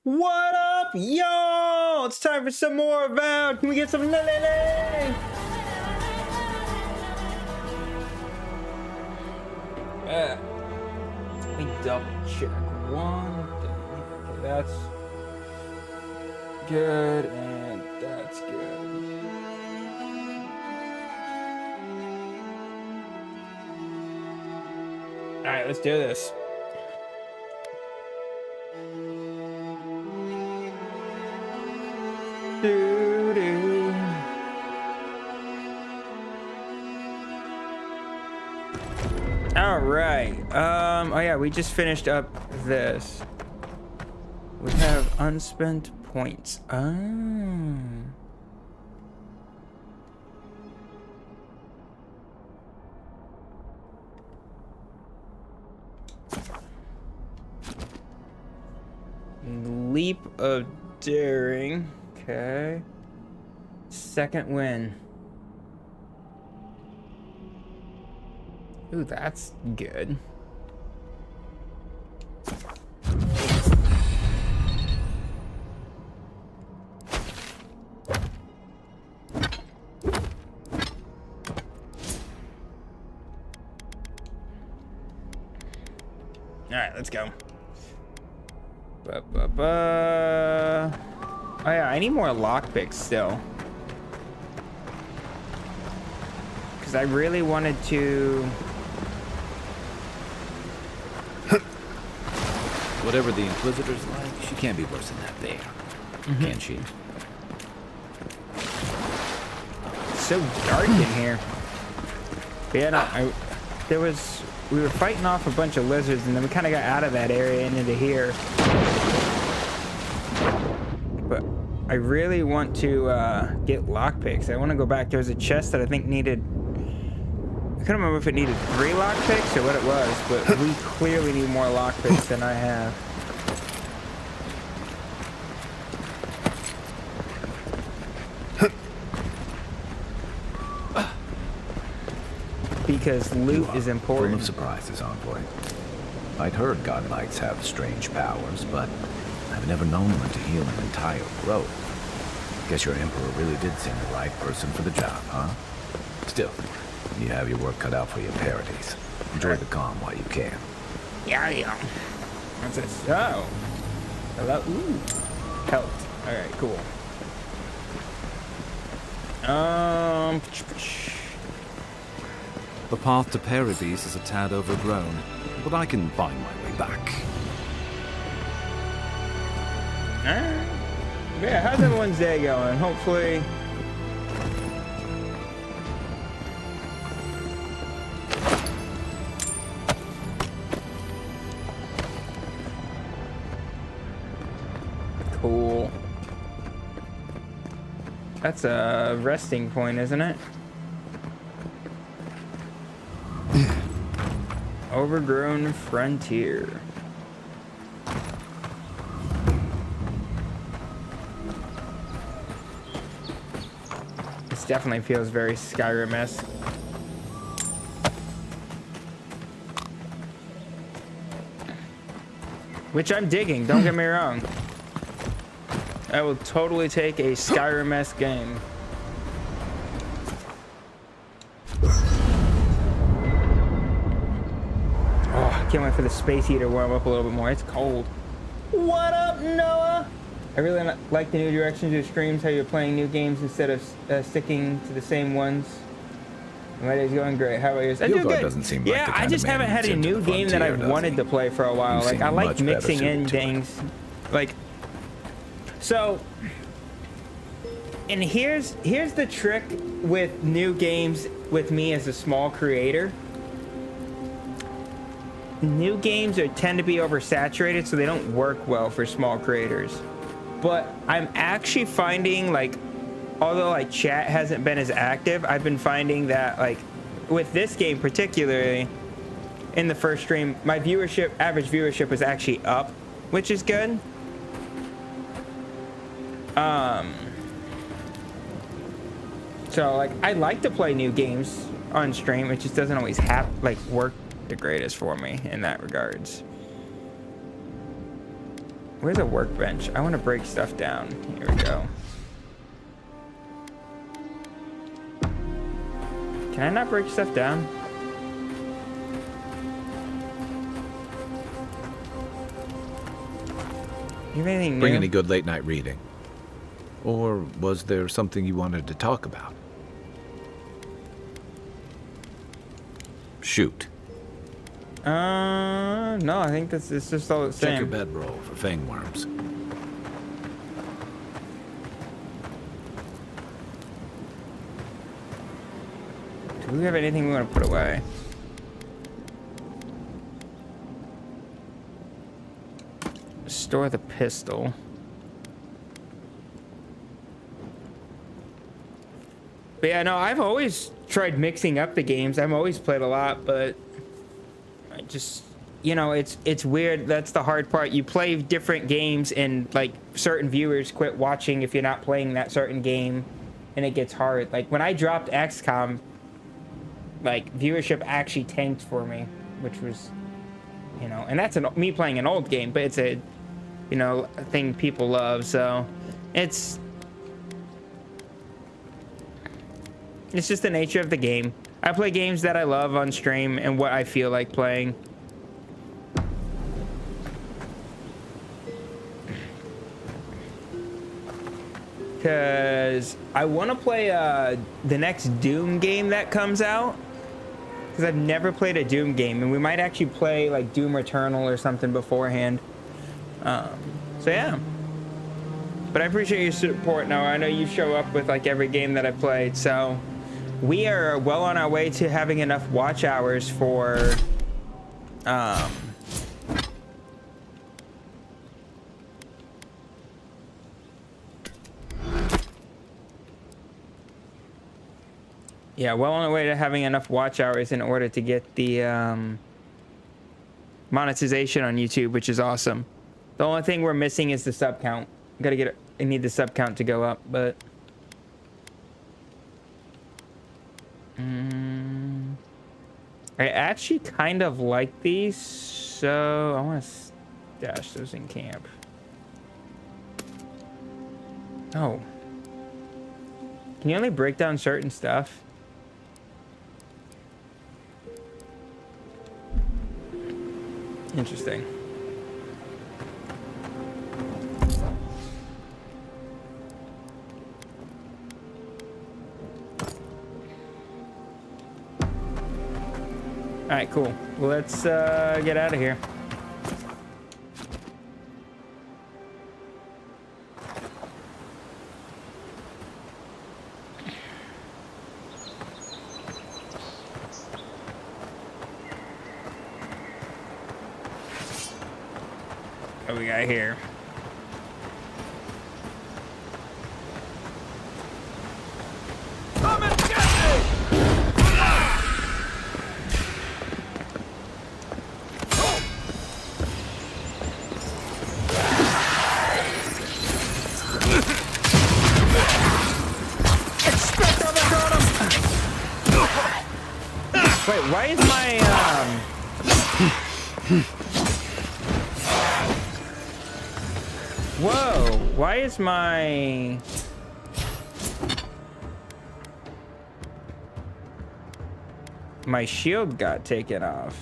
What up, yo? It's time for some more Avowed. Can we get some lily? Let me double check one thing. Okay, that's good, and that's good. All right, let's do this. Doo-doo. All right. Oh yeah, we just finished up this. We have unspent points. Oh. Leap of daring. Okay. Second win. Ooh, that's good. All right, let's go. Oh yeah, I need more lockpicks still. Because I really wanted to... Whatever the Inquisitor's like, she can't be worse than that there. Can she? It's so dark in here. But yeah, no, we were fighting off a bunch of lizards, and then we kind of got out of that area and into here. But I really want to get lockpicks. I want to go back. There was a chest that I think needed... I couldn't remember if it needed 3 lockpicks or what it was, but we clearly need more lockpicks than I have. Because loot is important. Full of surprises, Envoy. I'd heard God Knights have strange powers, but I've never known one to heal an entire grove. Guess your Emperor really did seem the right person for the job, huh? Still, you have your work cut out for your parodies. Enjoy the calm while you can. Yeah. What's this? Oh. Hello. Ooh. Helped. Alright, cool. The path to Paradies is a tad overgrown, but I can find my way back. Alright. Yeah, how's everyone's day going? Hopefully... Cool. That's a resting point, isn't it? Overgrown frontier. This definitely feels very Skyrim-esque. Which I'm digging, don't get me wrong. I will totally take a Skyrim-esque game. Oh, I can't wait for the space heater to warm up a little bit more. It's cold. What up, Noah? I really like the new directions of your streams, how you're playing new games instead of sticking to the same ones. My day's going great. How about yours? I do good. Doesn't seem like yeah, I just haven't had a new game that I've wanted to play for a while. Like, I like mixing in things. Like, so... And here's the trick with new games with me as a small creator. New games tend to be oversaturated, so they don't work well for small creators. But I'm actually finding, like, although like chat hasn't been as active, I've been finding that, like, with this game particularly, in the first stream, my average viewership was actually up, which is good. So, like, I like to play new games on stream. It just doesn't always work the greatest for me in that regards. Where's a workbench? I want to break stuff down. Here we go. Can I not break stuff down? You have anything new? Bring any good late night reading? Or was there something you wanted to talk about? Shoot. No, I think it's just all the same. Check your bedroll for fangworms. Do we have anything we want to put away? Store the pistol. But yeah, no, I've always tried mixing up the games. I've always played a lot, but I just, you know, it's weird. That's the hard part. You play different games and like certain viewers quit watching if you're not playing that certain game, and it gets hard. Like when I dropped XCOM, like viewership actually tanked for me, which was, you know, and that's me playing an old game, but it's a, you know, a thing people love. So it's just the nature of the game. I play games that I love on stream and what I feel like playing. Because I want to play the next Doom game that comes out. Because I've never played a Doom game. And we might actually play like Doom Eternal or something beforehand. So yeah. But I appreciate your support, Noah. I know you show up with like every game that I played. So we are well on our way to having enough watch hours for yeah, well on our way to having enough watch hours in order to get the monetization on YouTube, which is awesome. The only thing we're missing is the sub count. I need the sub count to go up, but I actually kind of like these, so I want to stash those in camp. Oh. Can you only break down certain stuff? Interesting. All right, cool. Well, let's get out of here. What we got here? Come and get me! Wait, why is my whoa, why is my shield got taken off?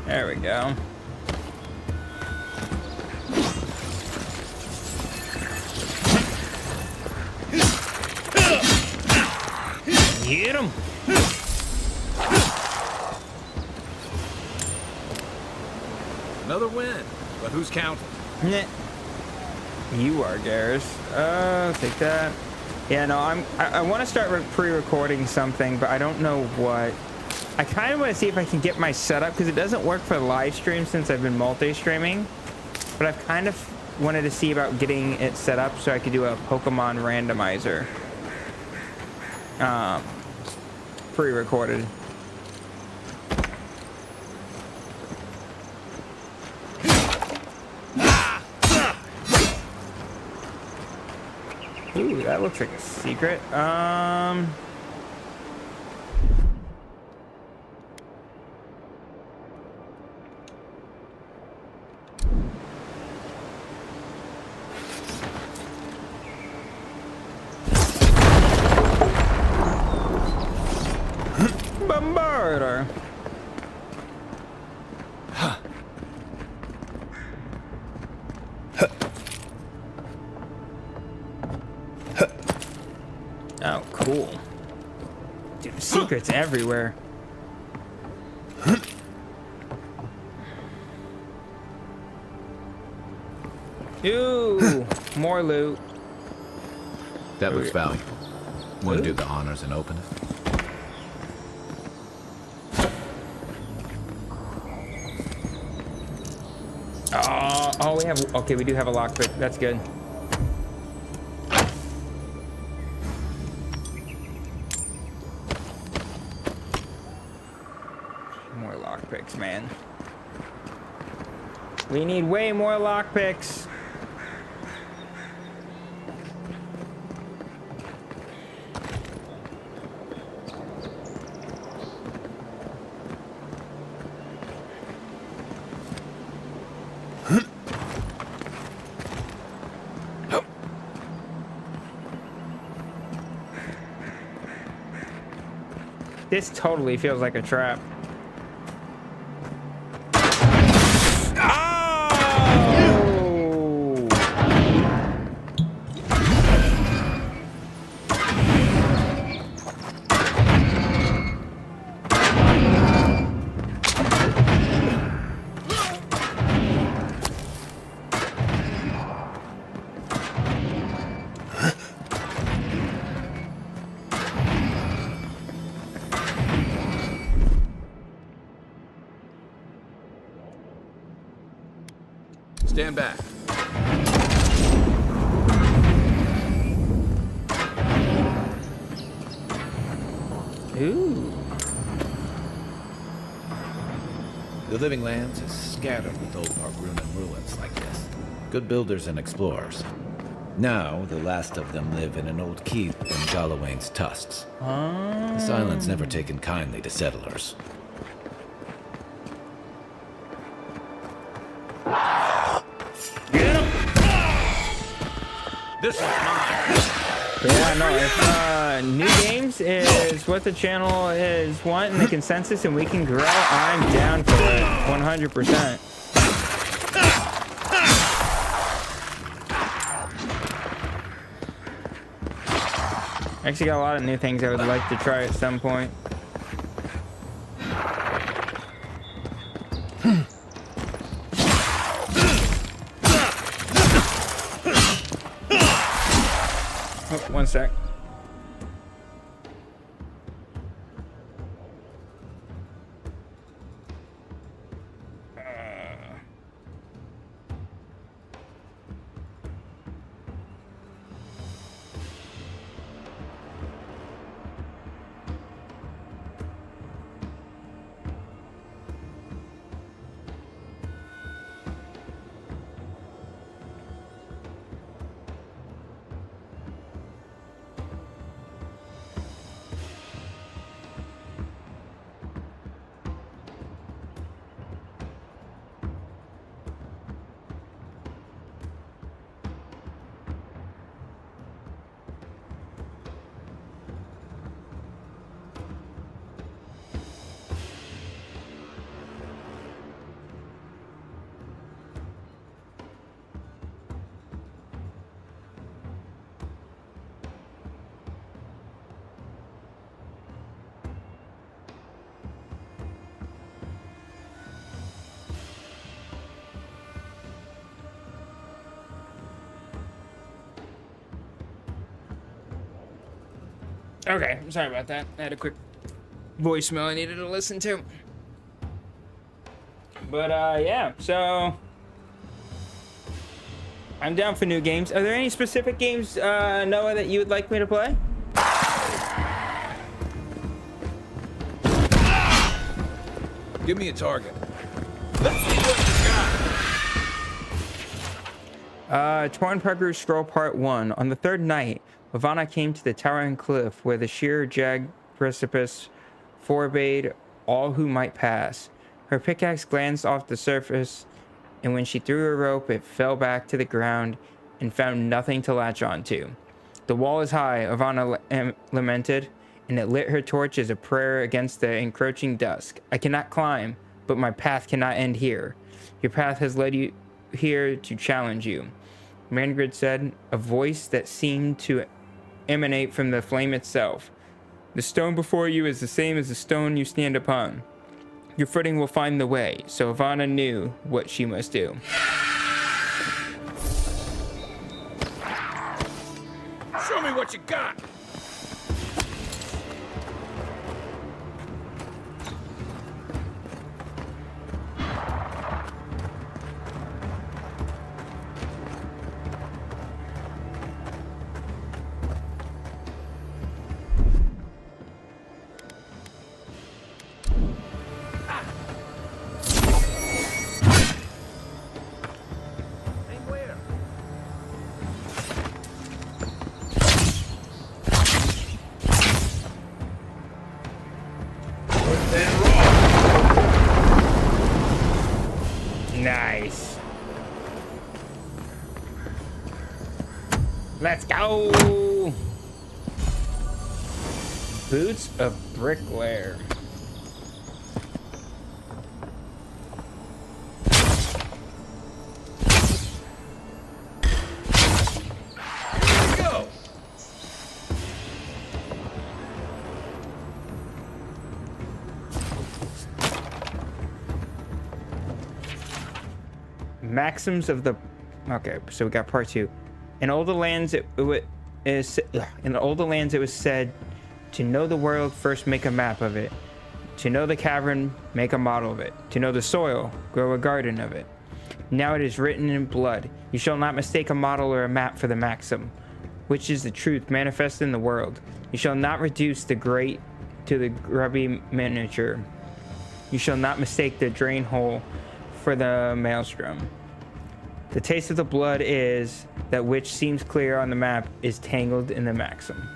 There we go. Get him. Another win, but who's counting? Nah. You are, Garrus. Take that. Yeah, no, I want to start pre-recording something, but I don't know what. I kind of want to see if I can get my setup, because it doesn't work for live stream since I've been multi-streaming. But I've kind of wanted to see about getting it set up so I could do a Pokemon randomizer. Pre-recorded. Ooh, that looks like a secret. Bombarder. Oh, cool. Dude, secrets everywhere. Ooh, more loot. That looks valuable. Want to do the honors and open it? Oh, we have, okay, we do have a lockpick. That's good. More lockpicks, man. We need way more lockpicks. This totally feels like a trap. Stand back. Ooh. The Living Lands is scattered with old Margrunan ruins like this. Good builders and explorers. Now, the last of them live in an old keep in Galawain's tusks. This island's never taken kindly to settlers. This is mine. Yeah, no, if new games is what the channel is wanting, the consensus, and we can grow, I'm down for it, 100%. Actually got a lot of new things I would like to try at some point. Oh, one sec. Okay, sorry about that. I had a quick voicemail I needed to listen to. But yeah, so I'm down for new games. Are there any specific games, Noah, that you would like me to play? Give me a target. Let's see what you Torn Parker Scroll Part 1. On the third night, Ivana came to the towering cliff where the sheer jagged precipice forbade all who might pass. Her pickaxe glanced off the surface, and when she threw her rope, it fell back to the ground and found nothing to latch onto. The wall is high, Ivana lamented, and it lit her torch as a prayer against the encroaching dusk. I cannot climb, but my path cannot end here. Your path has led you here to challenge you, Mangrid said, a voice that seemed to emanate from the flame itself. The stone before you is the same as the stone you stand upon. Your footing will find the way, so Ivana knew what she must do. Show me what you got! Nice. Let's go. Boots of Bricklayer. Here we go! Maxims of the... Okay, so we got part 2. In all the lands it was said, to know the world, first make a map of it. To know the cavern, make a model of it. To know the soil, grow a garden of it. Now it is written in blood. You shall not mistake a model or a map for the maxim, which is the truth manifest in the world. You shall not reduce the great to the grubby miniature. You shall not mistake the drain hole for the maelstrom. The taste of the blood is that which seems clear on the map is tangled in the maxim.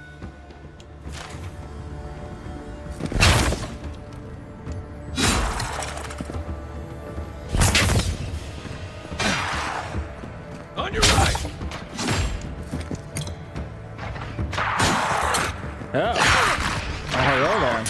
On your right! Oh, hello there.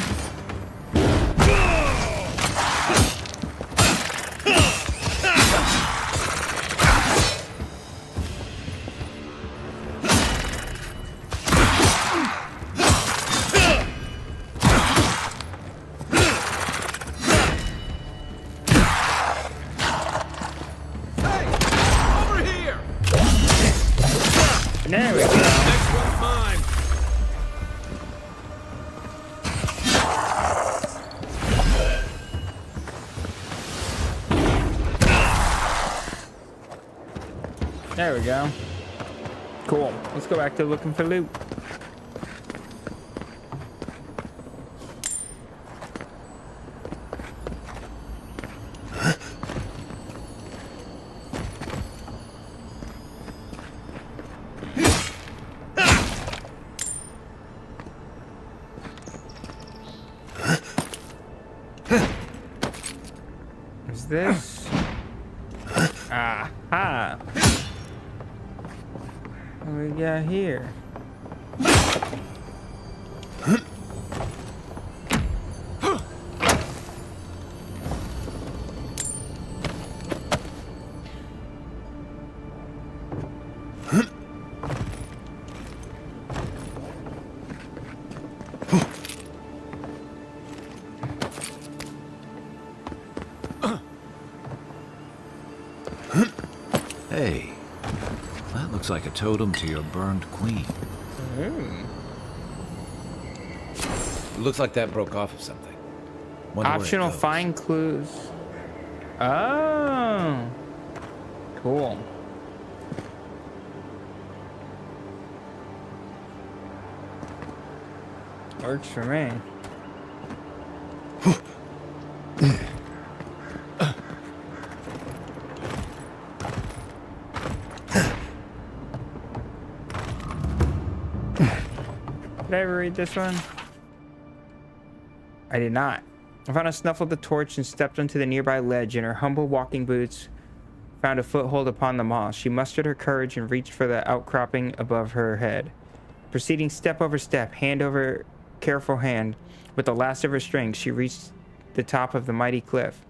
There we go. Next one's mine! There we go. Cool. Let's go back to looking for loot. Is this? Aha! What do we got here? Hey, that looks like a totem to your burned queen. Looks like that broke off of something. Wonder where it Optional goes. find clues. Oh, cool. Works for me. I ever read this one? I did not. Ivana snuffled the torch and stepped onto the nearby ledge. In her humble walking boots, found a foothold upon the moss. She mustered her courage and reached for the outcropping above her head. Proceeding step over step, hand over careful hand, with the last of her strength, she reached the top of the mighty cliff,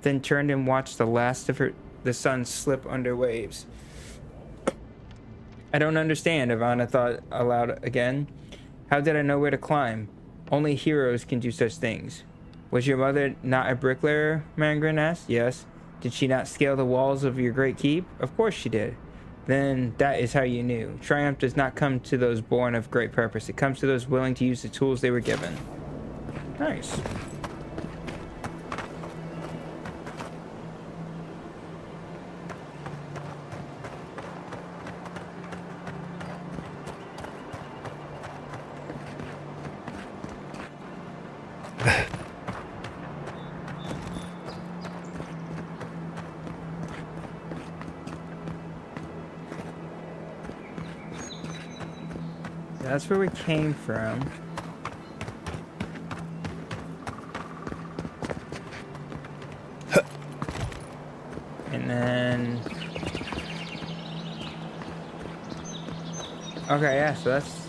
then turned and watched the last of the sun slip under waves. I don't understand, Ivana thought aloud again. How did I know where to climb? Only heroes can do such things. Was your mother not a bricklayer? Mangren asked. Yes. Did she not scale the walls of your great keep? Of course she did. Then that is how you knew. Triumph does not come to those born of great purpose. It comes to those willing to use the tools they were given. Nice. That's where we came from. And then... Okay, yeah, so that's...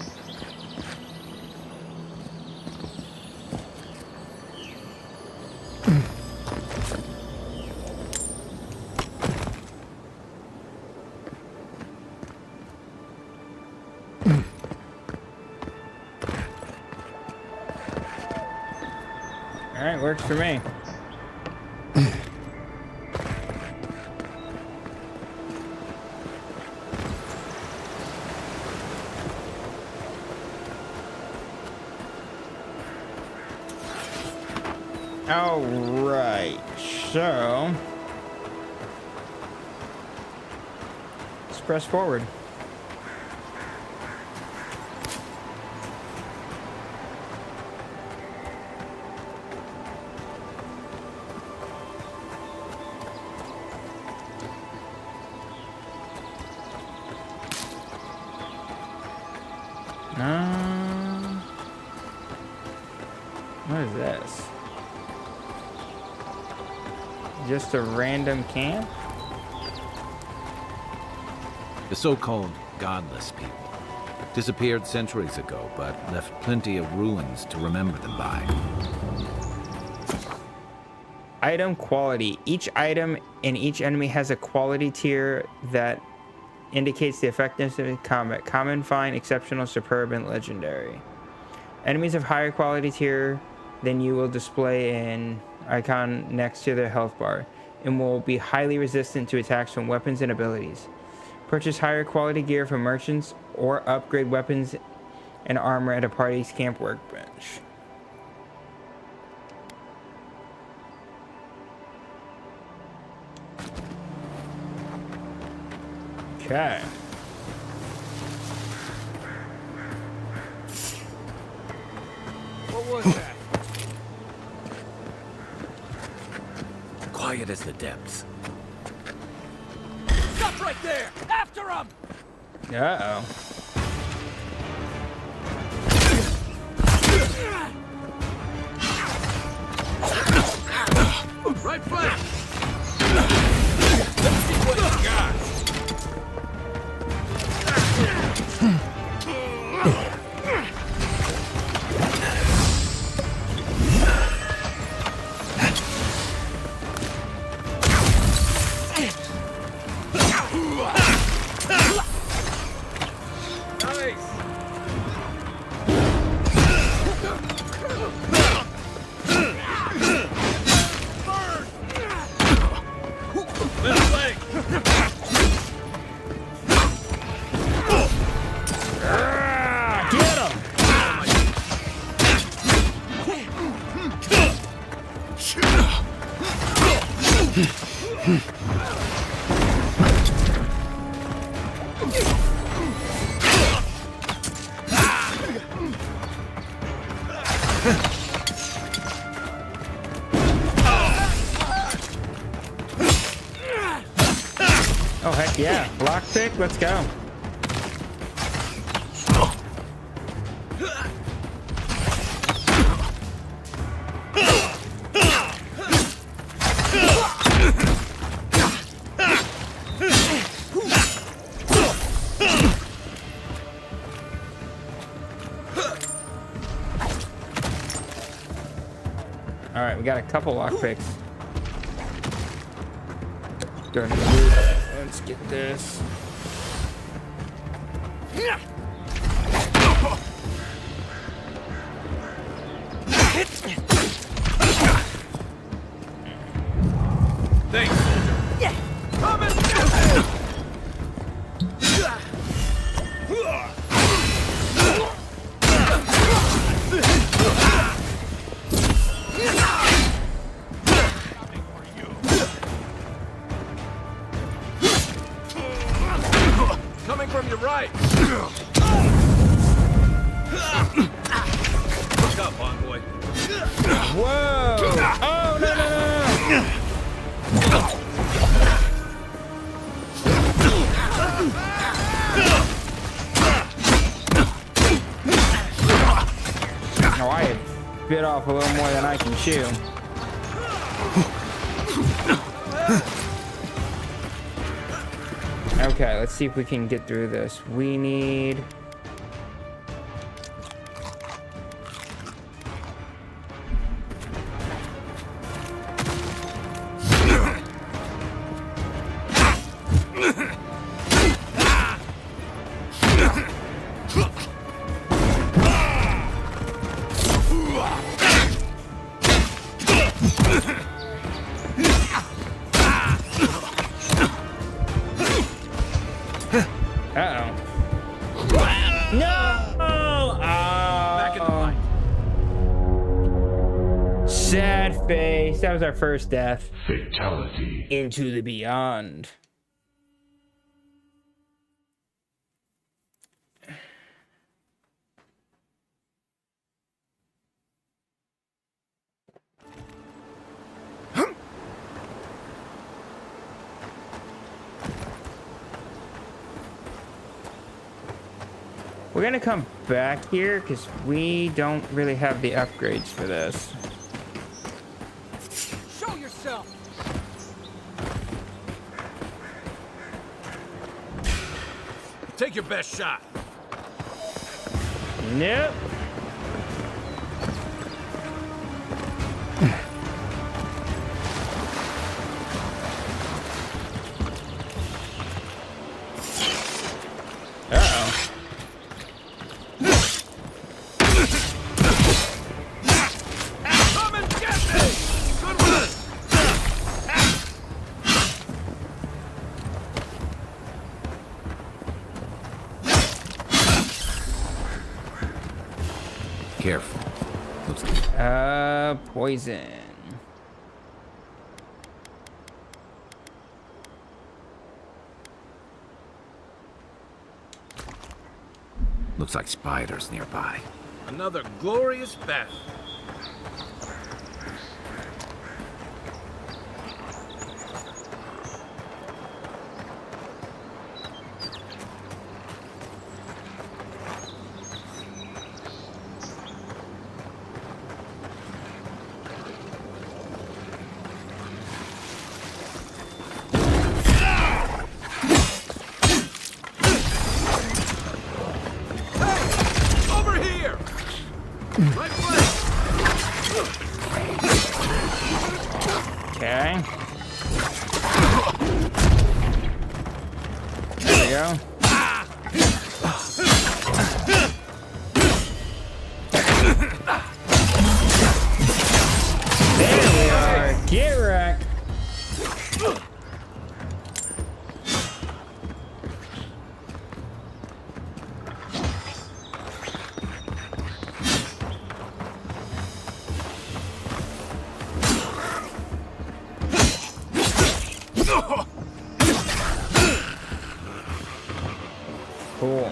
Alright, works for me. Alright, so... let's press forward. What is this? Just a random camp? The so-called godless people disappeared centuries ago, but left plenty of ruins to remember them by. Item quality. Each item and each enemy has a quality tier that indicates the effectiveness of combat. Common, fine, exceptional, superb, and legendary. Enemies of higher quality tier than you will display an icon next to their health bar and will be highly resistant to attacks from weapons and abilities. Purchase higher quality gear from merchants or upgrade weapons and armor at a party's camp workbench. Okay. What was that? Quiet as the depths. Stop right there! After him! Uh-oh. Right flank! Let's see what you got! Oh, heck yeah. Lockpick, let's go. we got a couple lockpicks. Go into the roof. Let's get this. Thanks, soldier. Yeah. Coming from your right. Look up, envoy. Whoa! Oh, no, no, no, no! Oh, I bit off a little more than I can chew. Okay, let's see if we can get through this. We need... That was our first death. Fatality. Into the beyond. We're gonna come back here because we don't really have the upgrades for this. Take your best shot. Nope. Uh-oh. Come and get me! Good one! Careful. Poison. Looks like spiders nearby. Another glorious battle. Okay. There we go. There we are. Get wrecked. Cool.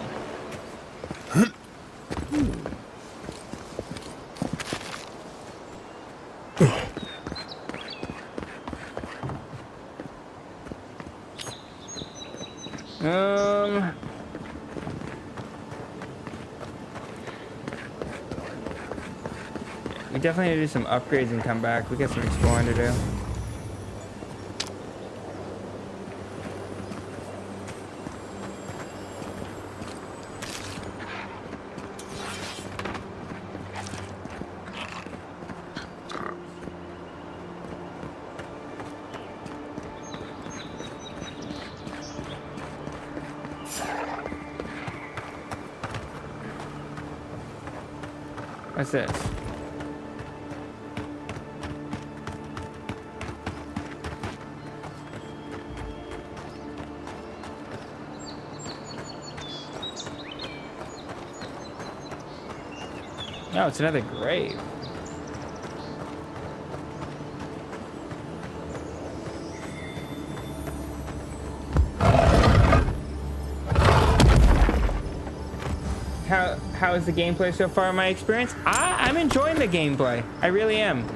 We definitely need to do some upgrades and come back. We got some exploring to do. What's this? Oh, it's another grave. How is the gameplay so far in my experience? I'm enjoying the gameplay. I really am.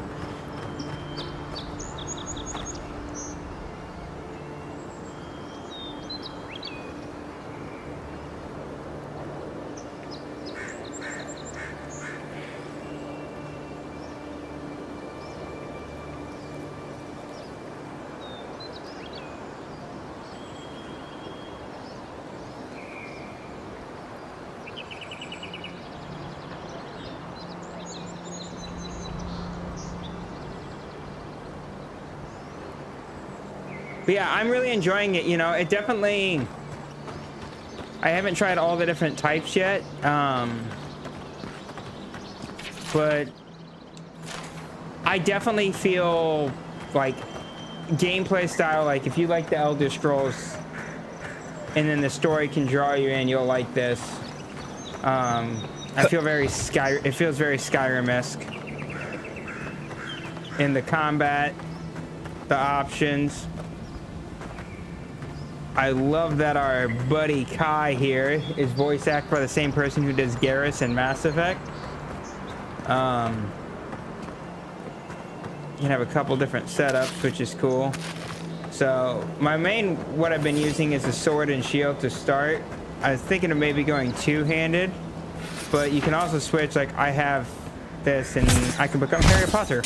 But yeah, I'm really enjoying it. You know, it definitely, I haven't tried all the different types yet. But I definitely feel like gameplay style, like if you like the Elder Scrolls and then the story can draw you in, you'll like this. I feel very it feels very Skyrim-esque in the combat, the options. I love that our buddy Kai here is voice acted by the same person who does Garrus in Mass Effect. You can have a couple different setups, which is cool. So what I've been using is a sword and shield to start. I was thinking of maybe going two-handed, but you can also switch. Like I have this and I can become Harry Potter.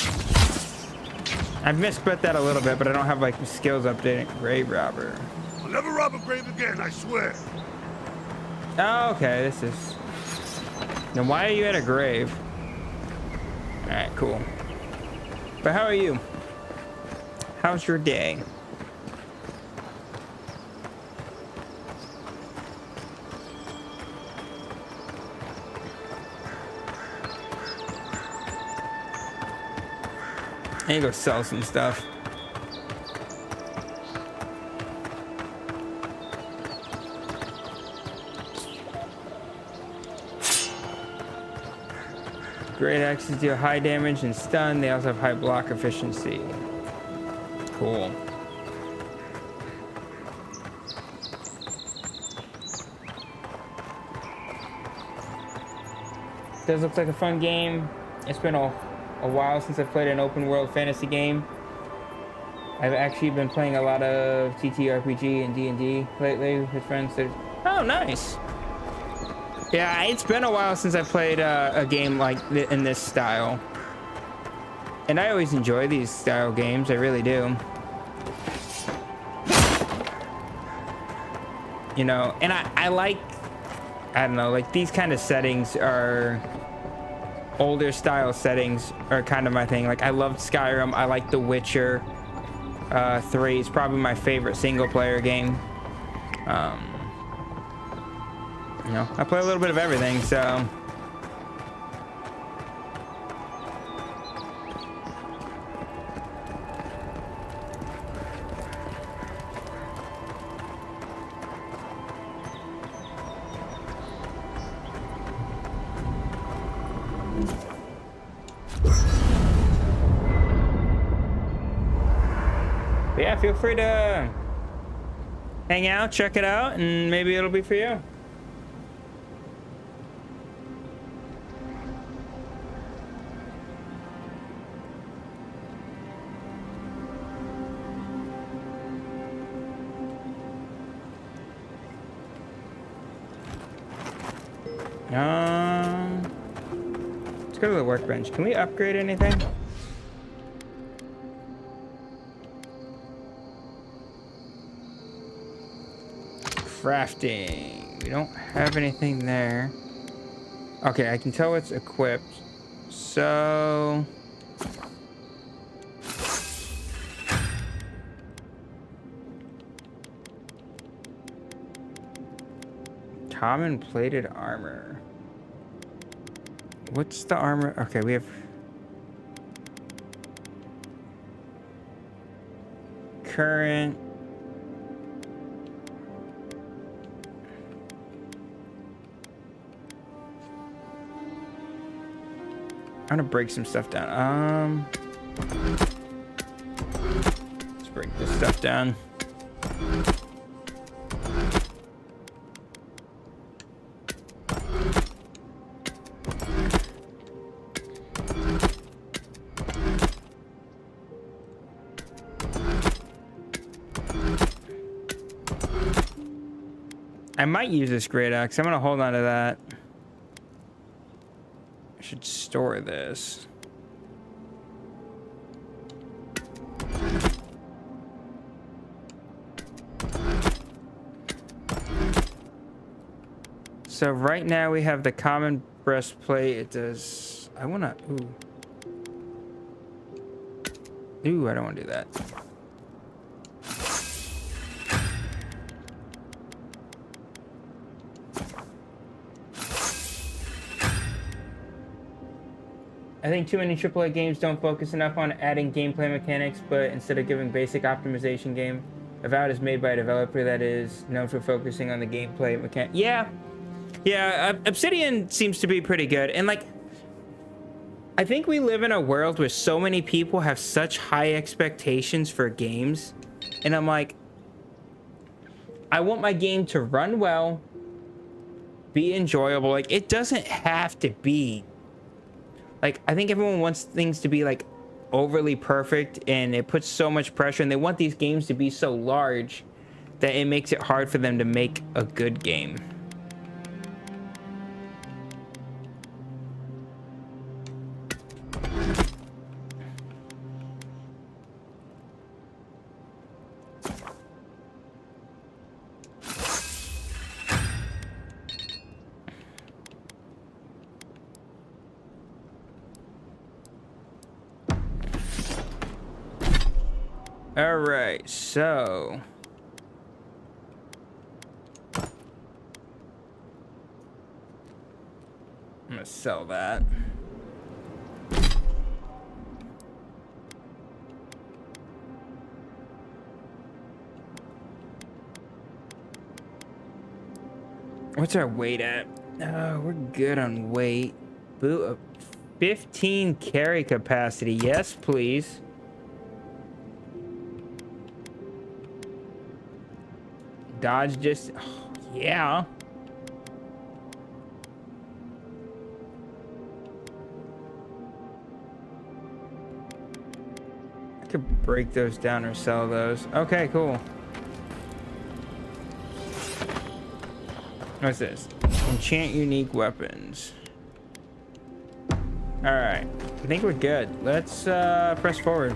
I've missplit that a little bit, but I don't have like skills updating. Grave robber. I'll never rob a grave again, I swear. Oh, okay, this is... Then why are you at a grave? Alright, cool. But how are you? How's your day? I need to go sell some stuff. Great axes deal high damage and stun. They also have high block efficiency. Cool. Does look like a fun game. It's been a while since I've played an open world fantasy game. I've actually been playing a lot of TTRPG and D&D lately with friends. Oh, nice. Yeah, it's been a while since I played a game like in this style. And I always enjoy these style games, I really do. You know, and I like, I don't know, like these kind of settings are, older style settings are kind of my thing. Like I loved Skyrim, I like The Witcher 3 is probably my favorite single player game. You know, I play a little bit of everything, so. But yeah, feel free to hang out, check it out, and maybe it'll be for you. Let's go to the workbench. Can we upgrade anything? Crafting. We don't have anything there. Okay, I can tell it's equipped. So... common plated armor. What's the armor? Okay, we have current. I'm gonna break some stuff down. Let's break this stuff down. I might use this great axe. I'm gonna hold on to that. I should store this. So right now we have the common breastplate. It does. I wanna. Ooh, I don't want to do that. I think too many AAA games don't focus enough on adding gameplay mechanics, but instead of giving basic optimization game. Avowed is made by a developer that is known for focusing on the gameplay mechanic. Yeah, Obsidian seems to be pretty good. And like, I think we live in a world where so many people have such high expectations for games. And I'm like, I want my game to run well, be enjoyable. Like, it doesn't have to be. Like, I think everyone wants things to be like overly perfect, and it puts so much pressure, and they want these games to be so large that it makes it hard for them to make a good game. All right, so I'm gonna sell that. What's our weight at? We're good on weight. Boot 15 carry capacity. Yes, please. Dodge just, oh, yeah. I could break those down or sell those. Okay, cool. What's this? Enchant unique weapons. All right, I think we're good. Let's press forward.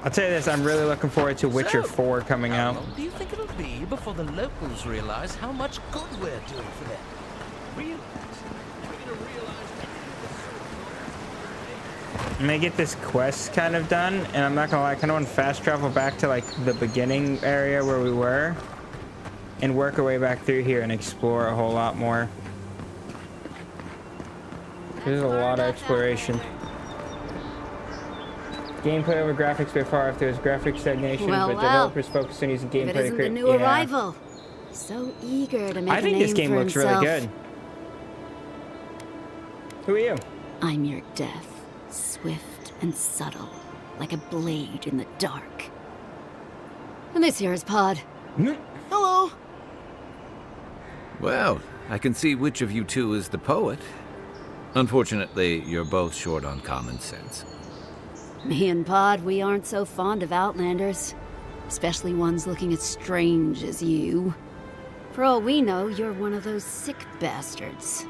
I'll tell you this, I'm really looking forward to Witcher 4 coming out. How long do you think it'll be before the locals realize how much good we're doing for them? I'm gonna get this quest kind of done, and I'm not gonna lie, I kind of want to fast travel back to like the beginning area where we were and work our way back through here and explore a whole lot more. There's a lot of exploration. Gameplay over graphics by far. If there's graphic stagnation, but developers focus on using gameplay to create. The new arrival, so eager to make I think this game looks really good. Who are you? I'm your death, swift and subtle, like a blade in the dark. And this here is Pod. Hello. Well, I can see which of you two is the poet. Unfortunately, you're both short on common sense. Me and Pod, we aren't so fond of Outlanders, especially ones looking as strange as you. For all we know, you're one of those sick bastards.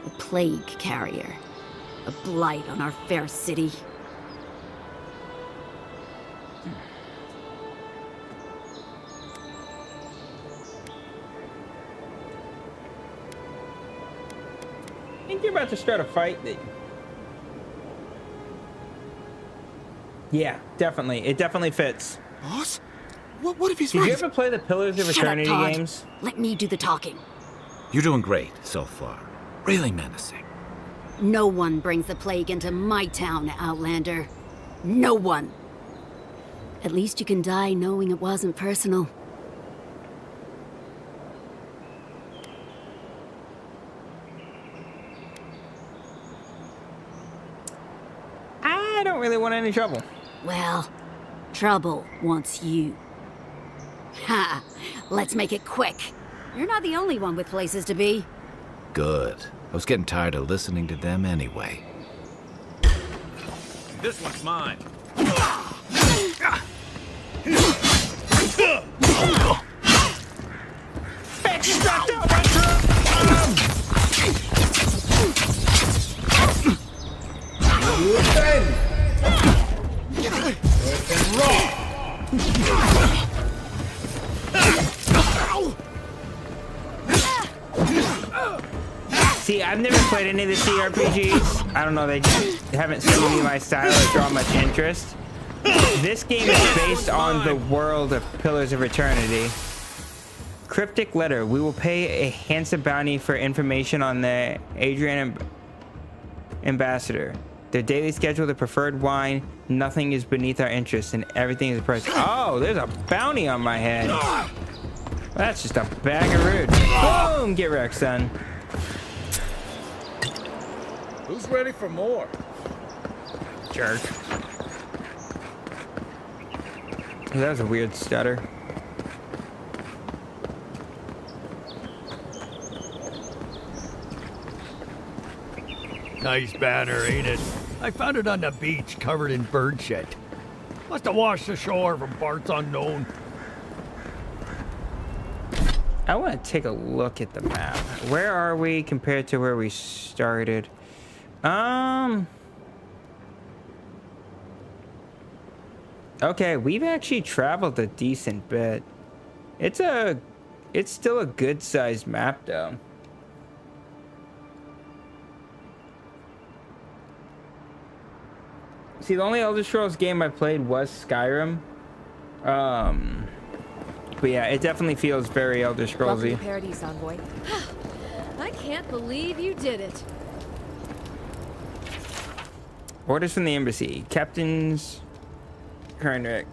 A plague carrier. A blight on our fair city. I think you're about to start a fight. Yeah, definitely. It definitely fits. Boss? What if he's Did right? you ever play the Pillars of Shut up, Eternity Todd. games? Let me do the talking. You're doing great so far. Really menacing. No one brings the plague into my town, Outlander. No one. At least you can die knowing it wasn't personal. I don't really want any trouble. Well, trouble wants you. Ha! Let's make it quick. You're not the only one with places to be. Good. I was getting tired of listening to them anyway. This one's mine. See, I've never played any of the CRPGs. I don't know, they just haven't seemed to be my style or draw much interest. This game is based on the world of Pillars of Eternity. Cryptic letter. We will pay a handsome bounty for information on the Adrian ambassador. Their daily schedule, the preferred wine. Nothing is beneath our interest, and everything is a price. Oh, there's a bounty on my head. That's just a bag of rude. Boom! Get wrecked, son. Who's ready for more? Jerk. That was a weird stutter. Nice banner, ain't it? I found it on the beach, covered in bird shit. Must have washed ashore from parts unknown. I want to take a look at the map. Where are we compared to where we started? Okay, we've actually traveled a decent bit. It's still a good sized map though. See, the only Elder Scrolls game I played was Skyrim. But yeah, it definitely feels very Elder Scrollsy. Welcome to Paradise, Envoy. I can't believe you did it. Orders from the embassy. Captain's Heinrich.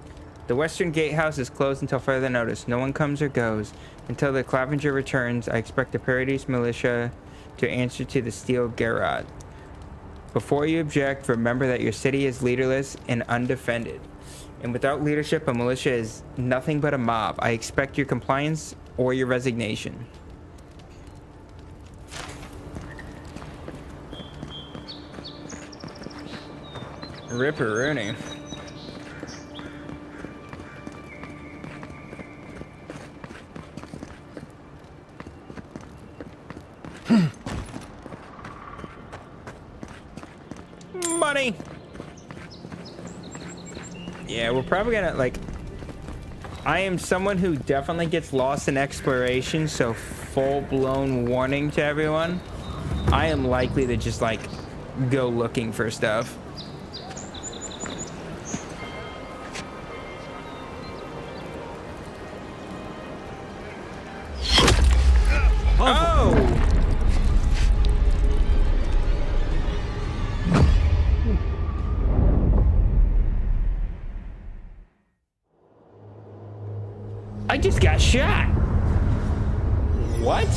The Western Gatehouse is closed until further notice. No one comes or goes. Until the Clavenger returns, I expect the Paradise militia to answer to the Steel Garrod. Before you object, remember that your city is leaderless and undefended. And without leadership, a militia is nothing but a mob. I expect your compliance or your resignation. Ripperoonie. Money. Yeah, we're probably gonna like. I am someone who definitely gets lost in exploration, so full-blown warning to everyone. I am likely to just like go looking for stuff. Oh! I just got shot. What?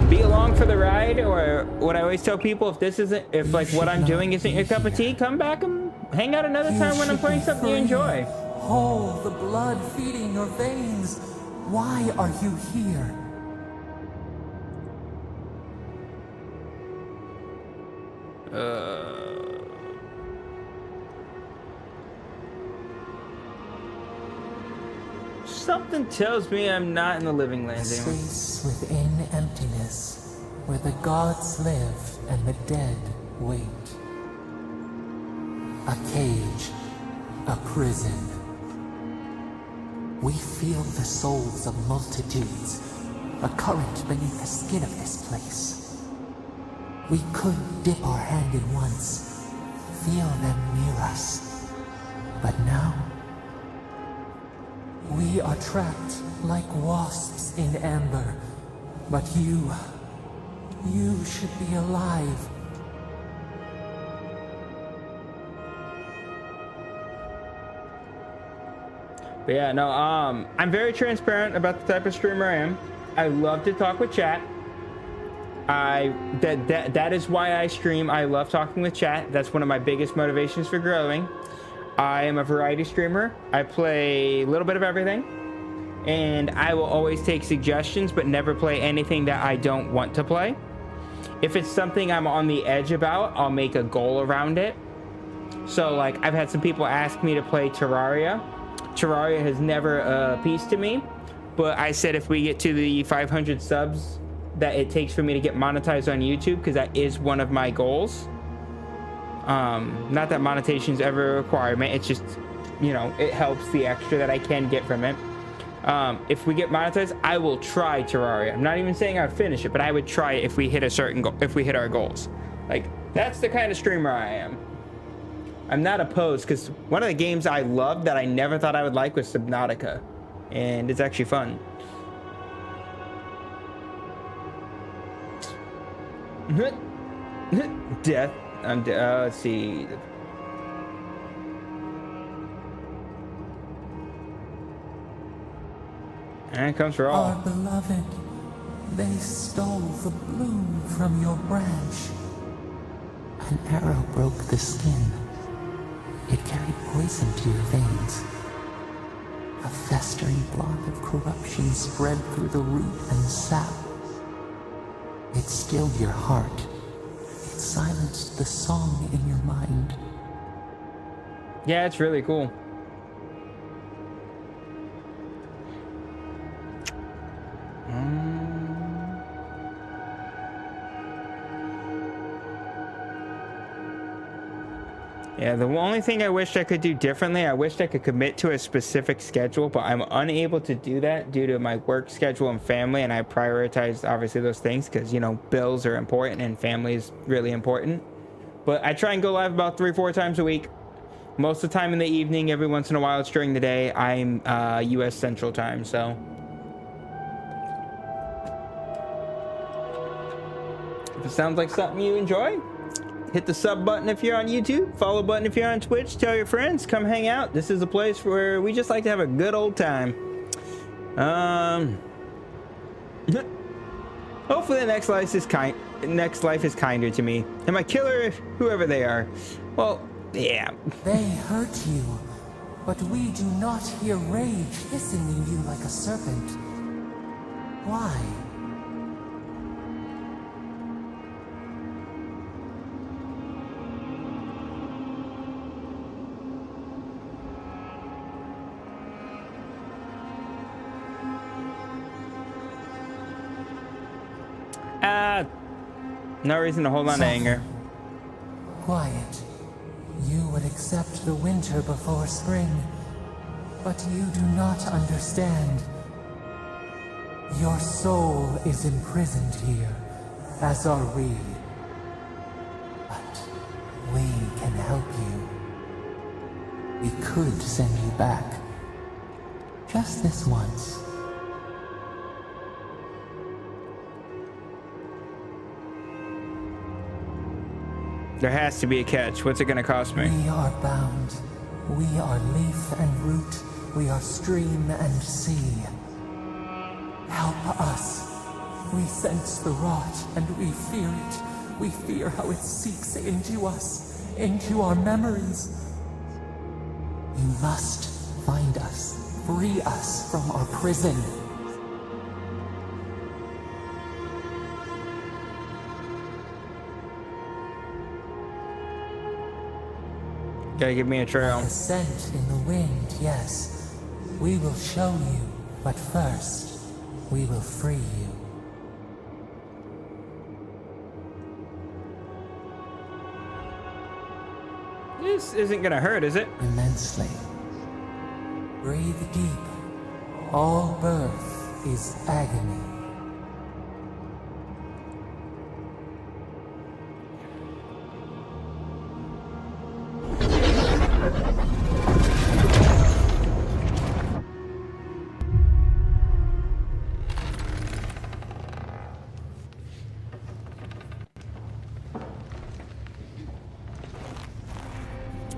Be along for the ride, or what I always tell people, if like what I'm doing isn't your cup of tea, come back and hang out another time when I'm playing something you enjoy. Hold the blood feeding your veins. Why are you here? Something tells me I'm not in the living lands anymore. Space within emptiness, where the gods live and the dead wait. A cage, a prison. We feel the souls of multitudes, a current beneath the skin of this place. We could dip our hand in once, feel them near us. But now, we are trapped like wasps in amber. But you should be alive. But yeah, no, I'm very transparent about the type of streamer I am. I love to talk with chat. That is why I stream. I love talking with chat. That's one of my biggest motivations for growing. I am a variety streamer. I play a little bit of everything, and I will always take suggestions, but never play anything that I don't want to play. If it's something I'm on the edge about, I'll make a goal around it. So like, I've had some people ask me to play Terraria. Terraria has never appeased to me, but I said if we get to the 500 subs that it takes for me to get monetized on YouTube, because that is one of my goals. Not that monetization is ever a requirement, it's just, you know, it helps the extra that I can get from it. If we get monetized, I will try Terraria. I'm not even saying I'd finish it, but I would try it if we hit a certain goal, if we hit our goals. Like, that's the kind of streamer I am. I'm not opposed, because one of the games I loved that I never thought I would like was Subnautica, and it's actually fun. Death. Let's see. And it comes for all. Our beloved, they stole the bloom from your branch. An arrow broke the skin. It carried poison to your veins. A festering blot of corruption spread through the root and sap. It stilled your heart. It silenced the song in your mind. Yeah, it's really cool. Yeah, the only thing I wished I could do differently, I wished I could commit to a specific schedule, but I'm unable to do that due to my work schedule and family, and I prioritize obviously those things because, you know, bills are important and family is really important. But I try and go live about 3-4 times a week. Most of the time in the evening, every once in a while it's during the day. I'm US Central Time, so. If it sounds like something you enjoy, hit the sub button if you're on YouTube, follow button if you're on Twitch, tell your friends, come hang out. This is a place where we just like to have a good old time. Hopefully the next life is kinder to me. And my killer, whoever they are. Well, yeah. They hurt you, but we do not hear rage hissing in you like a serpent. Why? No reason to hold on to anger. Quiet. You would accept the winter before spring, but you do not understand. Your soul is imprisoned here, as are we. But we can help you. We could send you back. Just this once. There has to be a catch. What's it gonna cost me? We are bound. We are leaf and root. We are stream and sea. Help us. We sense the rot and we fear it. We fear how it seeks into us, into our memories. You must find us, free us from our prison. Gotta give me a trail. The scent in the wind, yes. We will show you, but first, we will free you. This isn't gonna hurt, is it? Immensely. Breathe deep. All birth is agony.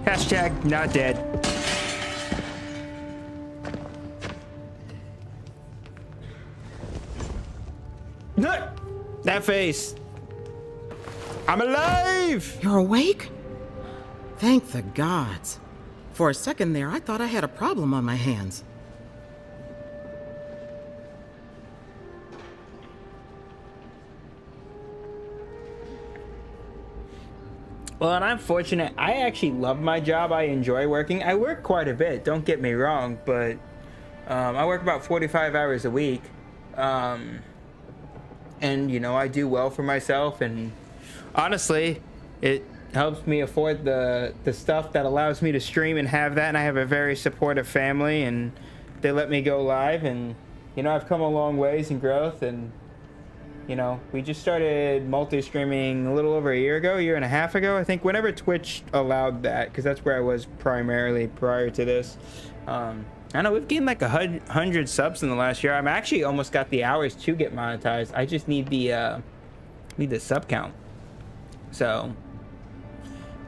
Hashtag not dead. That face. I'm alive! You're awake? Thank the gods. For a second there, I thought I had a problem on my hands. Well, and I'm fortunate. I actually love my job. I enjoy working. I work quite a bit, don't get me wrong, but I work about 45 hours a week. And, you know, I do well for myself. And honestly, it helps me afford the stuff that allows me to stream and have that. And I have a very supportive family, and they let me go live. And, you know, I've come a long ways in growth. And, you know, we just started multi-streaming a little over a year and a half ago, I think, whenever Twitch allowed that, because that's where I was primarily prior to this. I know we've gained like 100 subs in the last year. I'm actually almost got the hours to get monetized. I just need the sub count. So,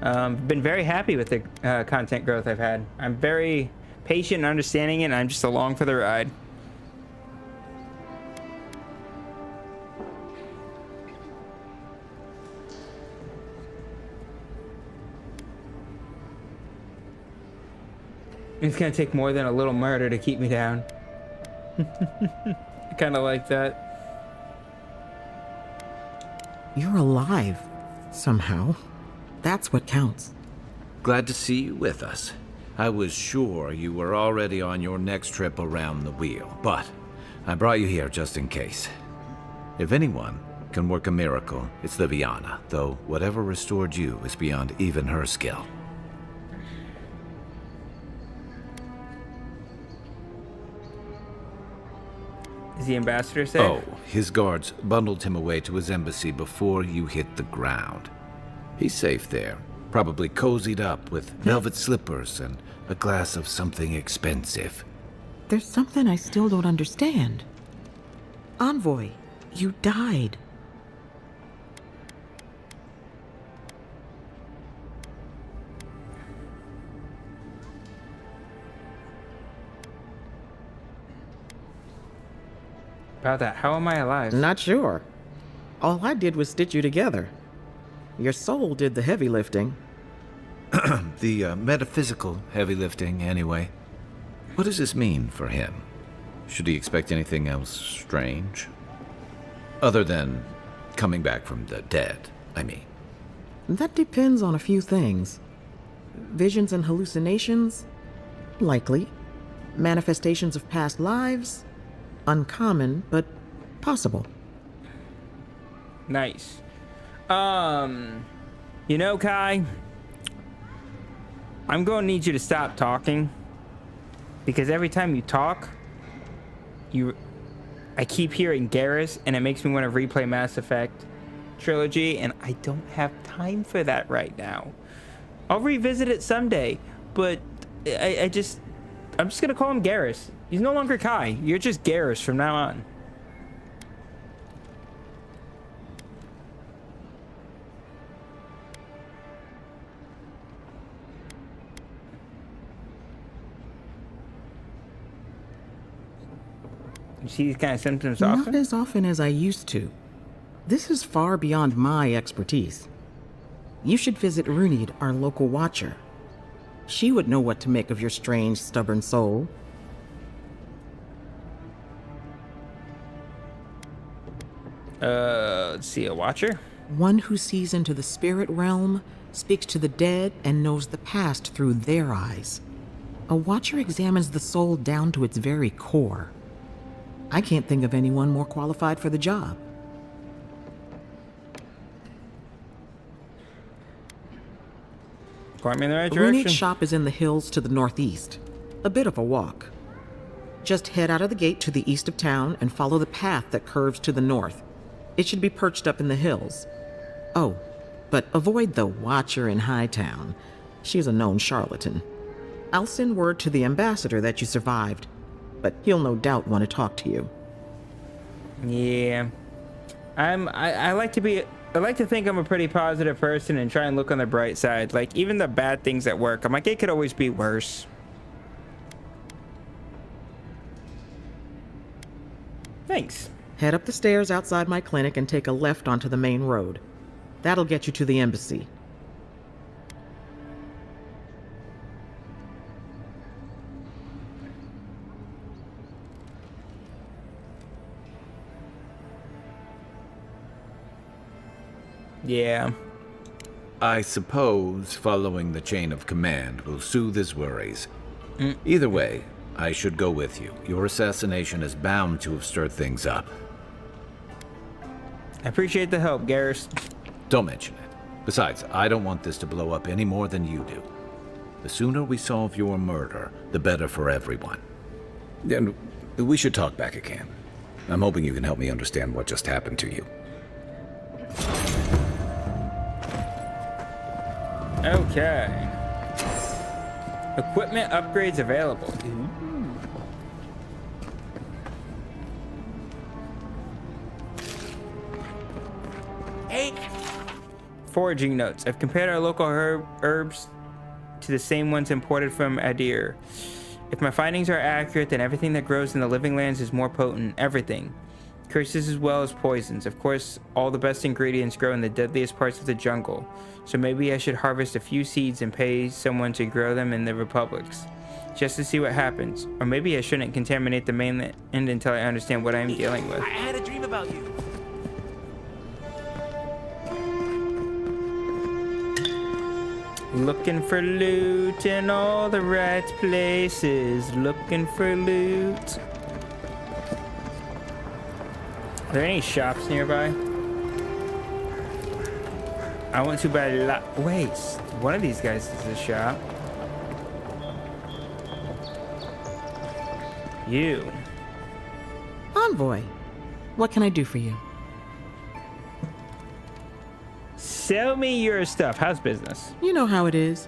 been very happy with the content growth I've had. I'm very patient and understanding it, and I'm just along for the ride. It's gonna take more than a little murder to keep me down. I kind of like that. You're alive, somehow. That's what counts. Glad to see you with us. I was sure you were already on your next trip around the wheel, but I brought you here just in case. If anyone can work a miracle, it's Liviana, though whatever restored you is beyond even her skill. Is the ambassador safe? Oh, his guards bundled him away to his embassy before you hit the ground. He's safe there, probably cozied up with velvet slippers and a glass of something expensive. There's something I still don't understand. Envoy, you died. About that, how am I alive? Not sure. All I did was stitch you together. Your soul did the heavy lifting. The metaphysical heavy lifting, anyway. What does this mean for him? Should he expect anything else strange? Other than coming back from the dead, I mean. That depends on a few things. Visions and hallucinations? Likely. Manifestations of past lives? Uncommon, but possible. Nice. You know, Kai, I'm going to need you to stop talking, because every time you talk, I keep hearing Garrus, and it makes me want to replay Mass Effect trilogy, and I don't have time for that right now. I'll revisit it someday, but I'm just gonna call him Garrus. He's no longer Kai. You're just Garrus from now on. You see these kind of symptoms often? Not as often as I used to. This is far beyond my expertise. You should visit Runid, our local watcher. She would know what to make of your strange, stubborn soul. Let's see, a watcher? One who sees into the spirit realm, speaks to the dead and knows the past through their eyes. A watcher examines the soul down to its very core. I can't think of anyone more qualified for the job. Point me in the right Rooney's direction. shop is in the hills to the northeast. A bit of a walk. Just head out of the gate to the east of town and follow the path that curves to the north. It should be perched up in the hills. Oh, but avoid the Watcher in Hightown. She's a known charlatan. I'll send word to the ambassador that you survived, but he'll no doubt want to talk to you. Yeah. I like to think I'm a pretty positive person and try and look on the bright side. Like, even the bad things at work, I'm like, it could always be worse. Thanks. Head up the stairs outside my clinic and take a left onto the main road. That'll get you to the embassy. Yeah. I suppose following the chain of command will soothe his worries. Either way, I should go with you. Your assassination is bound to have stirred things up. I appreciate the help, Garrus. Don't mention it. Besides, I don't want this to blow up any more than you do. The sooner we solve your murder, the better for everyone. And we should talk back again. I'm hoping you can help me understand what just happened to you. Okay. Equipment upgrades available. Hey, Foraging notes. I've compared our local herbs to the same ones imported from Adir. If my findings are accurate, then everything that grows in the living lands is more potent. Everything. Curses as well as poisons. Of course, all the best ingredients grow in the deadliest parts of the jungle. So maybe I should harvest a few seeds and pay someone to grow them in the republics. Just to see what happens. Or maybe I shouldn't contaminate the mainland until I understand what I'm dealing with. I had a dream about you. Looking for loot in all the right places. Looking for loot. Are there any shops nearby? I want to buy a lot. Wait, one of these guys is a shop. You. Envoy, what can I do for you? Sell me your stuff. How's business? You know how it is.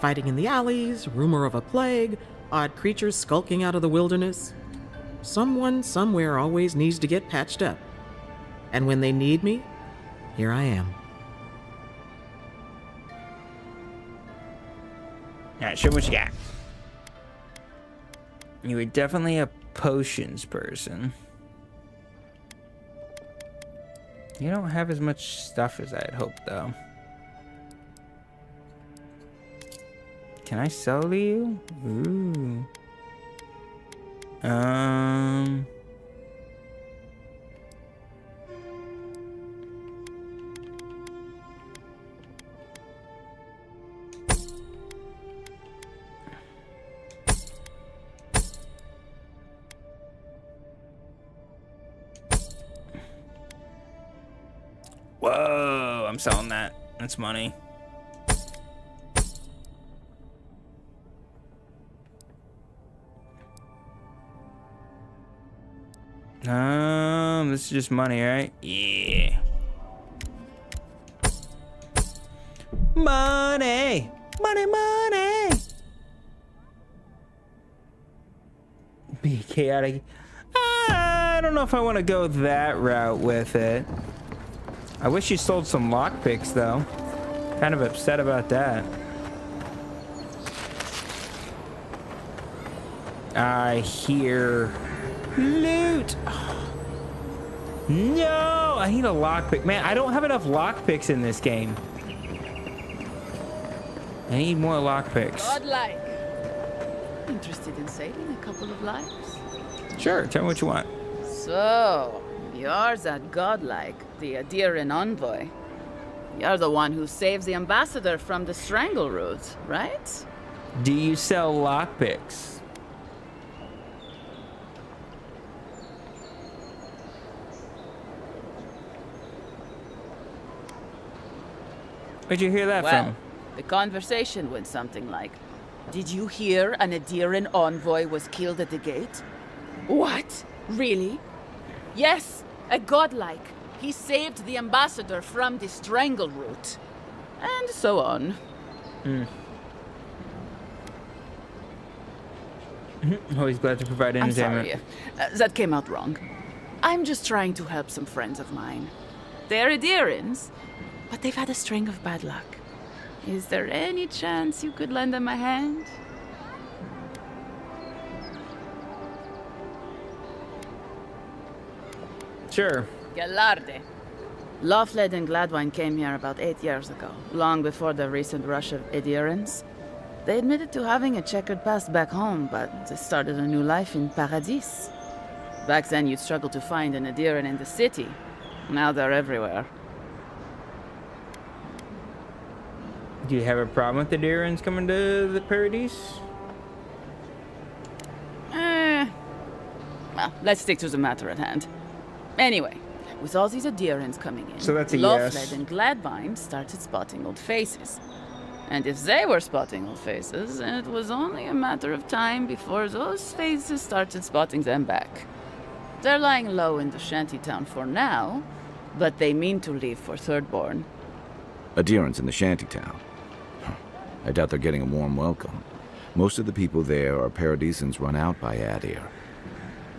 Fighting in the alleys, rumor of a plague, odd creatures skulking out of the wilderness. Someone somewhere always needs to get patched up. And when they need me, here I am. Alright, show me what you got. You were definitely a potions person. You don't have as much stuff as I had hoped, though. Can I sell to you? Ooh. Whoa, I'm selling that. That's money. This is just money, right? Yeah. Money! Money, money! Be chaotic. I don't know if I want to go that route with it. I wish you sold some lockpicks, though. Kind of upset about that. I hear loot. No, I need a lockpick. Man, I don't have enough lockpicks in this game. I need more lockpicks. Godlike. Interested in saving a couple of lives? Sure, tell me what you want. So, yours at Godlike, the Adiran envoy. You're the one who saves the ambassador from the Strangleroot, right? Do you sell lockpicks? Where'd you hear that from? The conversation went something like, "Did you hear an Adiran envoy was killed at the gate?" "What? Really?" "Yes, a godlike. He saved the ambassador from the Strangleroot." And so on. Always glad to provide I'm entertainment. sorry. That came out wrong. I'm just trying to help some friends of mine. They're Adirans, but they've had a string of bad luck. Is there any chance you could lend them a hand? Sure. Galarde. Loftlead and Gladwine came here about 8 years ago, long before the recent rush of Adirans. They admitted to having a checkered past back home, but they started a new life in Paradis. Back then, you'd struggle to find an Adiran in the city. Now they're everywhere. Do you have a problem with the Darrens coming to the Paradise? Well, let's stick to the matter at hand. Anyway, with all these Adirans coming in, So that's a Loftlead yes. and Gladwine started spotting old faces. And if they were spotting old faces, it was only a matter of time before those faces started spotting them back. They're lying low in the shantytown for now, but they mean to leave for Thirdborn. Adirans in the shantytown. I doubt they're getting a warm welcome. Most of the people there are Paradisans run out by Adir.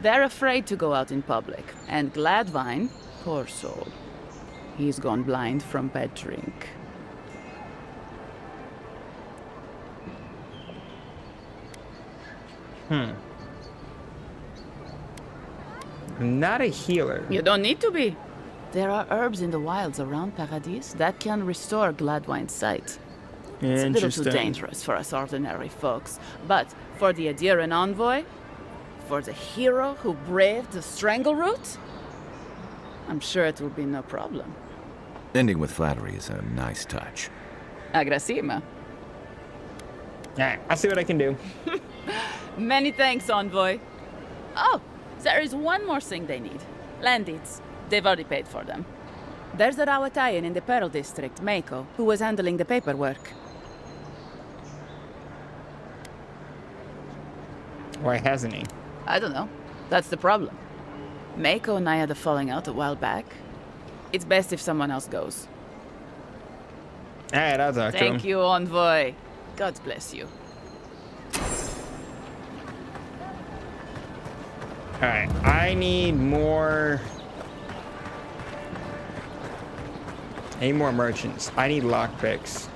They're afraid to go out in public, and Gladwine, poor soul, he's gone blind from bad drink. I'm not a healer. You don't need to be. There are herbs in the wilds around Paradis that can restore Gladwine's sight. It's a little too dangerous for us ordinary folks, but for the Adiran envoy, for the hero who braved the Strangleroot, I'm sure it will be no problem. Ending with flattery is a nice touch. Agrasima. Alright, I'll see what I can do. Many thanks, envoy. Oh, there is one more thing they need. Land deeds. They've already paid for them. There's a Rawatayan in the Pearl District, Mako, who was handling the paperwork. Why hasn't he? I don't know. That's the problem. Mako and I had a falling out a while back. It's best if someone else goes. Alright, I'll talk to him. Thank you, envoy. God bless you. Alright, I need more merchants. I need lockpicks.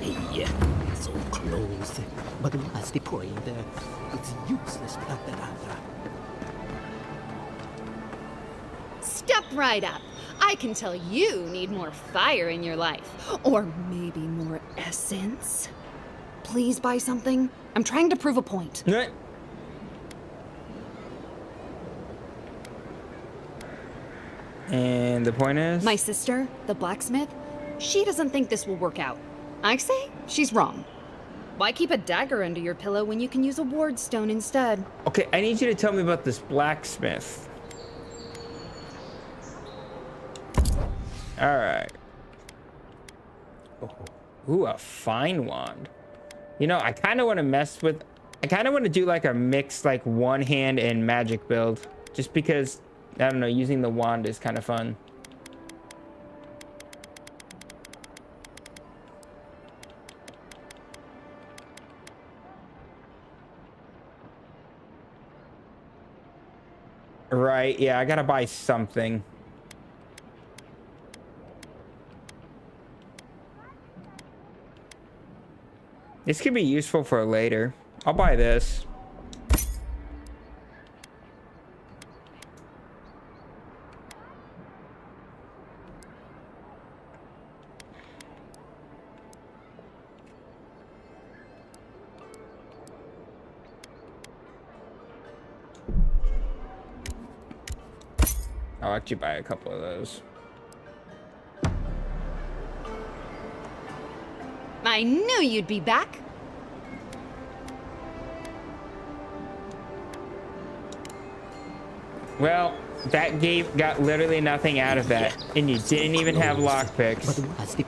Hey, so close. But what's the point? It's useless. Step right up. I can tell you need more fire in your life. Or maybe more essence. Please buy something. I'm trying to prove a point. What? And the point is? My sister, the blacksmith, she doesn't think this will work out. I say she's wrong. Why keep a dagger under your pillow when you can use a ward stone instead? Okay, I need you to tell me about this blacksmith. Alright. Oh, ooh, a fine wand. You know, I kind of want to mess with... I kind of want to do like a mixed, like, one hand and magic build. Just because, I don't know, using the wand is kind of fun. Right, yeah, I gotta buy something. This could be useful for later. I'll buy this. I'll actually buy a couple of those. I knew you'd be back. Well, that got literally nothing out of that, and you didn't even have lockpicks. But what's the...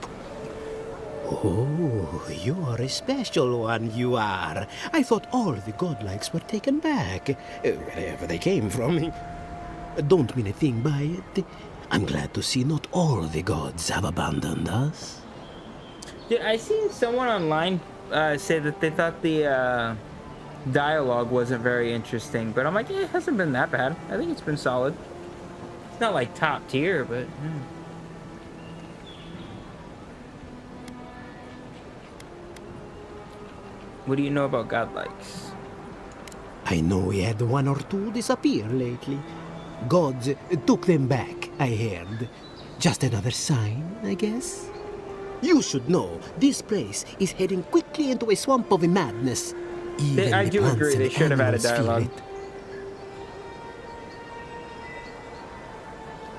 Oh, you're a special one, you are. I thought all the godlikes were taken back, wherever they came from. Don't mean a thing by it. I'm glad to see not all the gods have abandoned us. Dude, I seen someone online say that they thought the dialogue wasn't very interesting, but I'm like, it hasn't been that bad. I think it's been solid. It's not like top tier, but What do you know about godlikes? I know we had one or two disappear lately. Gods took them back, I heard. Just another sign, I guess. You should know, this place is heading quickly into a swamp of madness. I do agree, they should have had a dialogue.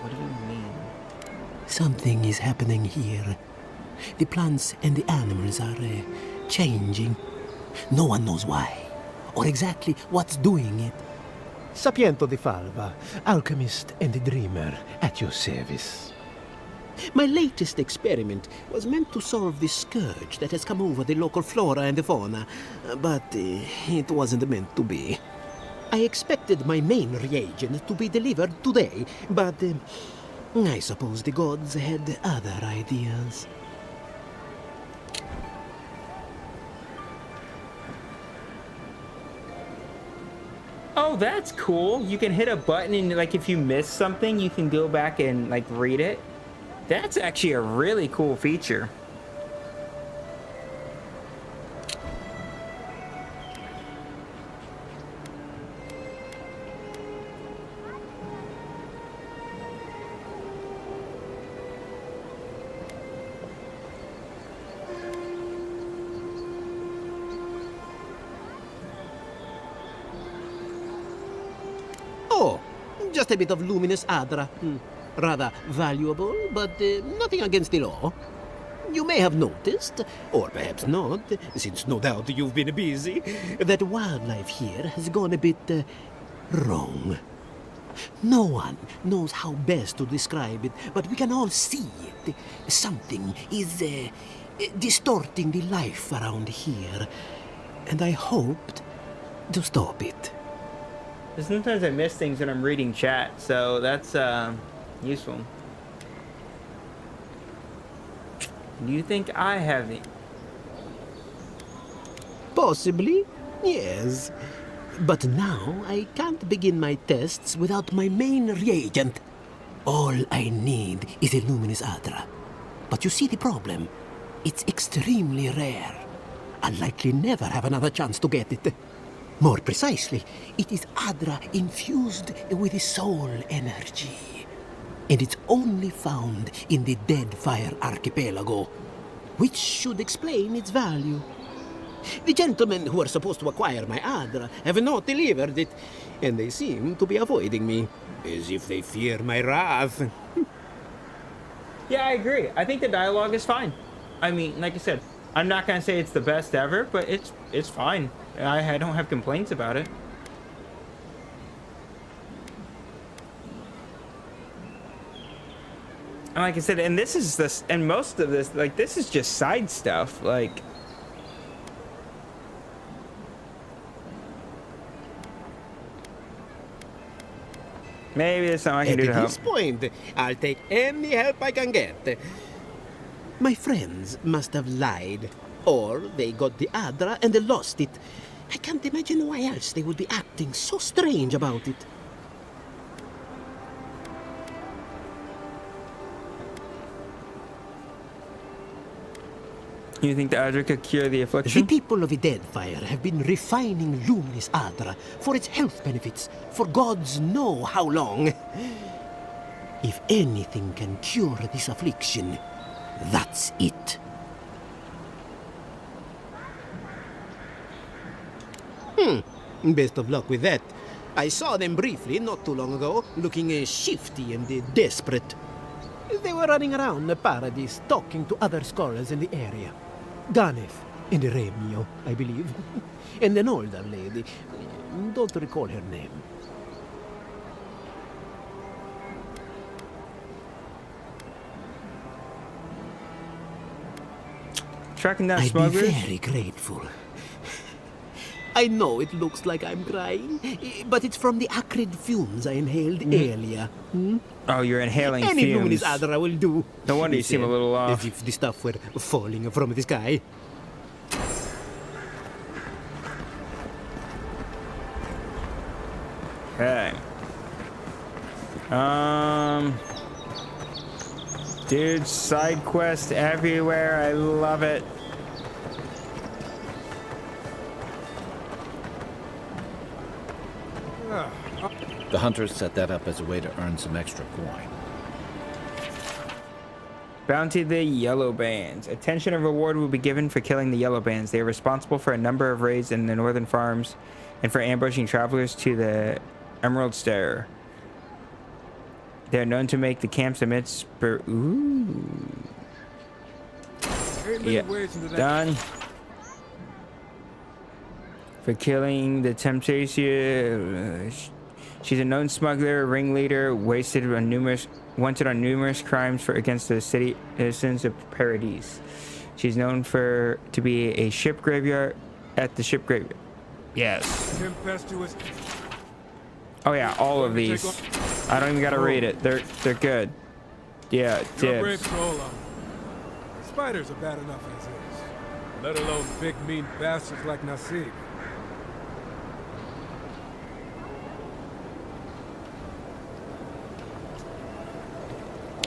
What do you mean? Something is happening here. The plants and the animals are changing. No one knows why, or exactly what's doing it. Sapiento di Falva, alchemist and dreamer, at your service. My latest experiment was meant to solve the scourge that has come over the local flora and the fauna, but it wasn't meant to be. I expected my main reagent to be delivered today, but I suppose the gods had other ideas. Oh, that's cool. You can hit a button and like if you miss something, you can go back and like read it. That's actually a really cool feature. Oh, just a bit of luminous Adra. Rather valuable, but nothing against the law. You may have noticed, or perhaps not, since no doubt you've been busy, that wildlife here has gone a bit wrong. No one knows how best to describe it, but we can all see it. Something is distorting the life around here, and I hoped to stop it. Sometimes I miss things when I'm reading chat, so that's useful. Do you think I have it? Possibly, yes. But now I can't begin my tests without my main reagent. All I need is a luminous Adra. But you see the problem? It's extremely rare. I'll likely never have another chance to get it. More precisely, it is Adra infused with the soul energy. And it's only found in the Deadfire Archipelago, which should explain its value. The gentlemen who are supposed to acquire my Adra have not delivered it, and they seem to be avoiding me, as if they fear my wrath. Yeah, I agree. I think the dialogue is fine. I mean, like I said, I'm not gonna say it's the best ever, but it's fine. I don't have complaints about it. And like I said, and this is this, and most of this, like this is just side stuff. Like, maybe there's something I can do to help. At this point, I'll take any help I can get. My friends must have lied, or they got the Adra and they lost it. I can't imagine why else they would be acting so strange about it. You think the Adra could cure the affliction? The people of the Deadfire have been refining luminous Adra for its health benefits for gods know how long. If anything can cure this affliction, that's it. Best of luck with that. I saw them briefly not too long ago, looking shifty and desperate. They were running around the paradise, talking to other scholars in the area. Ganeth and Remio, I believe. And an older lady. Don't recall her name. Tracking down I'd smugglers? be very grateful. I know it looks like I'm crying, but it's from the acrid fumes I inhaled earlier. Hmm? Oh, you're inhaling Any fumes. Luminis Adra will do. No wonder you seem a little off. As if the stuff were falling from the sky. Okay. Dude, side quest everywhere. I love it. The hunters set that up as a way to earn some extra coin. Bounty the Yellow Bands. Attention and reward will be given for killing the Yellow Bands. They are responsible for a number of raids in the northern farms and for ambushing travelers to the Emerald Stair. They are known to make the camps amidst... Ooh. Yeah. Done. For killing the Temptation. She's a known smuggler, ringleader, wanted on numerous crimes against the citizens of Paradise. She's known to be a ship graveyard at the ship graveyard. Yes. Tempestuous. Oh yeah, all of these. I don't even gotta read it. They're good. Yeah, You're a brave dibs. soul. Spiders are bad enough as is, let alone big mean bastards like Nasib.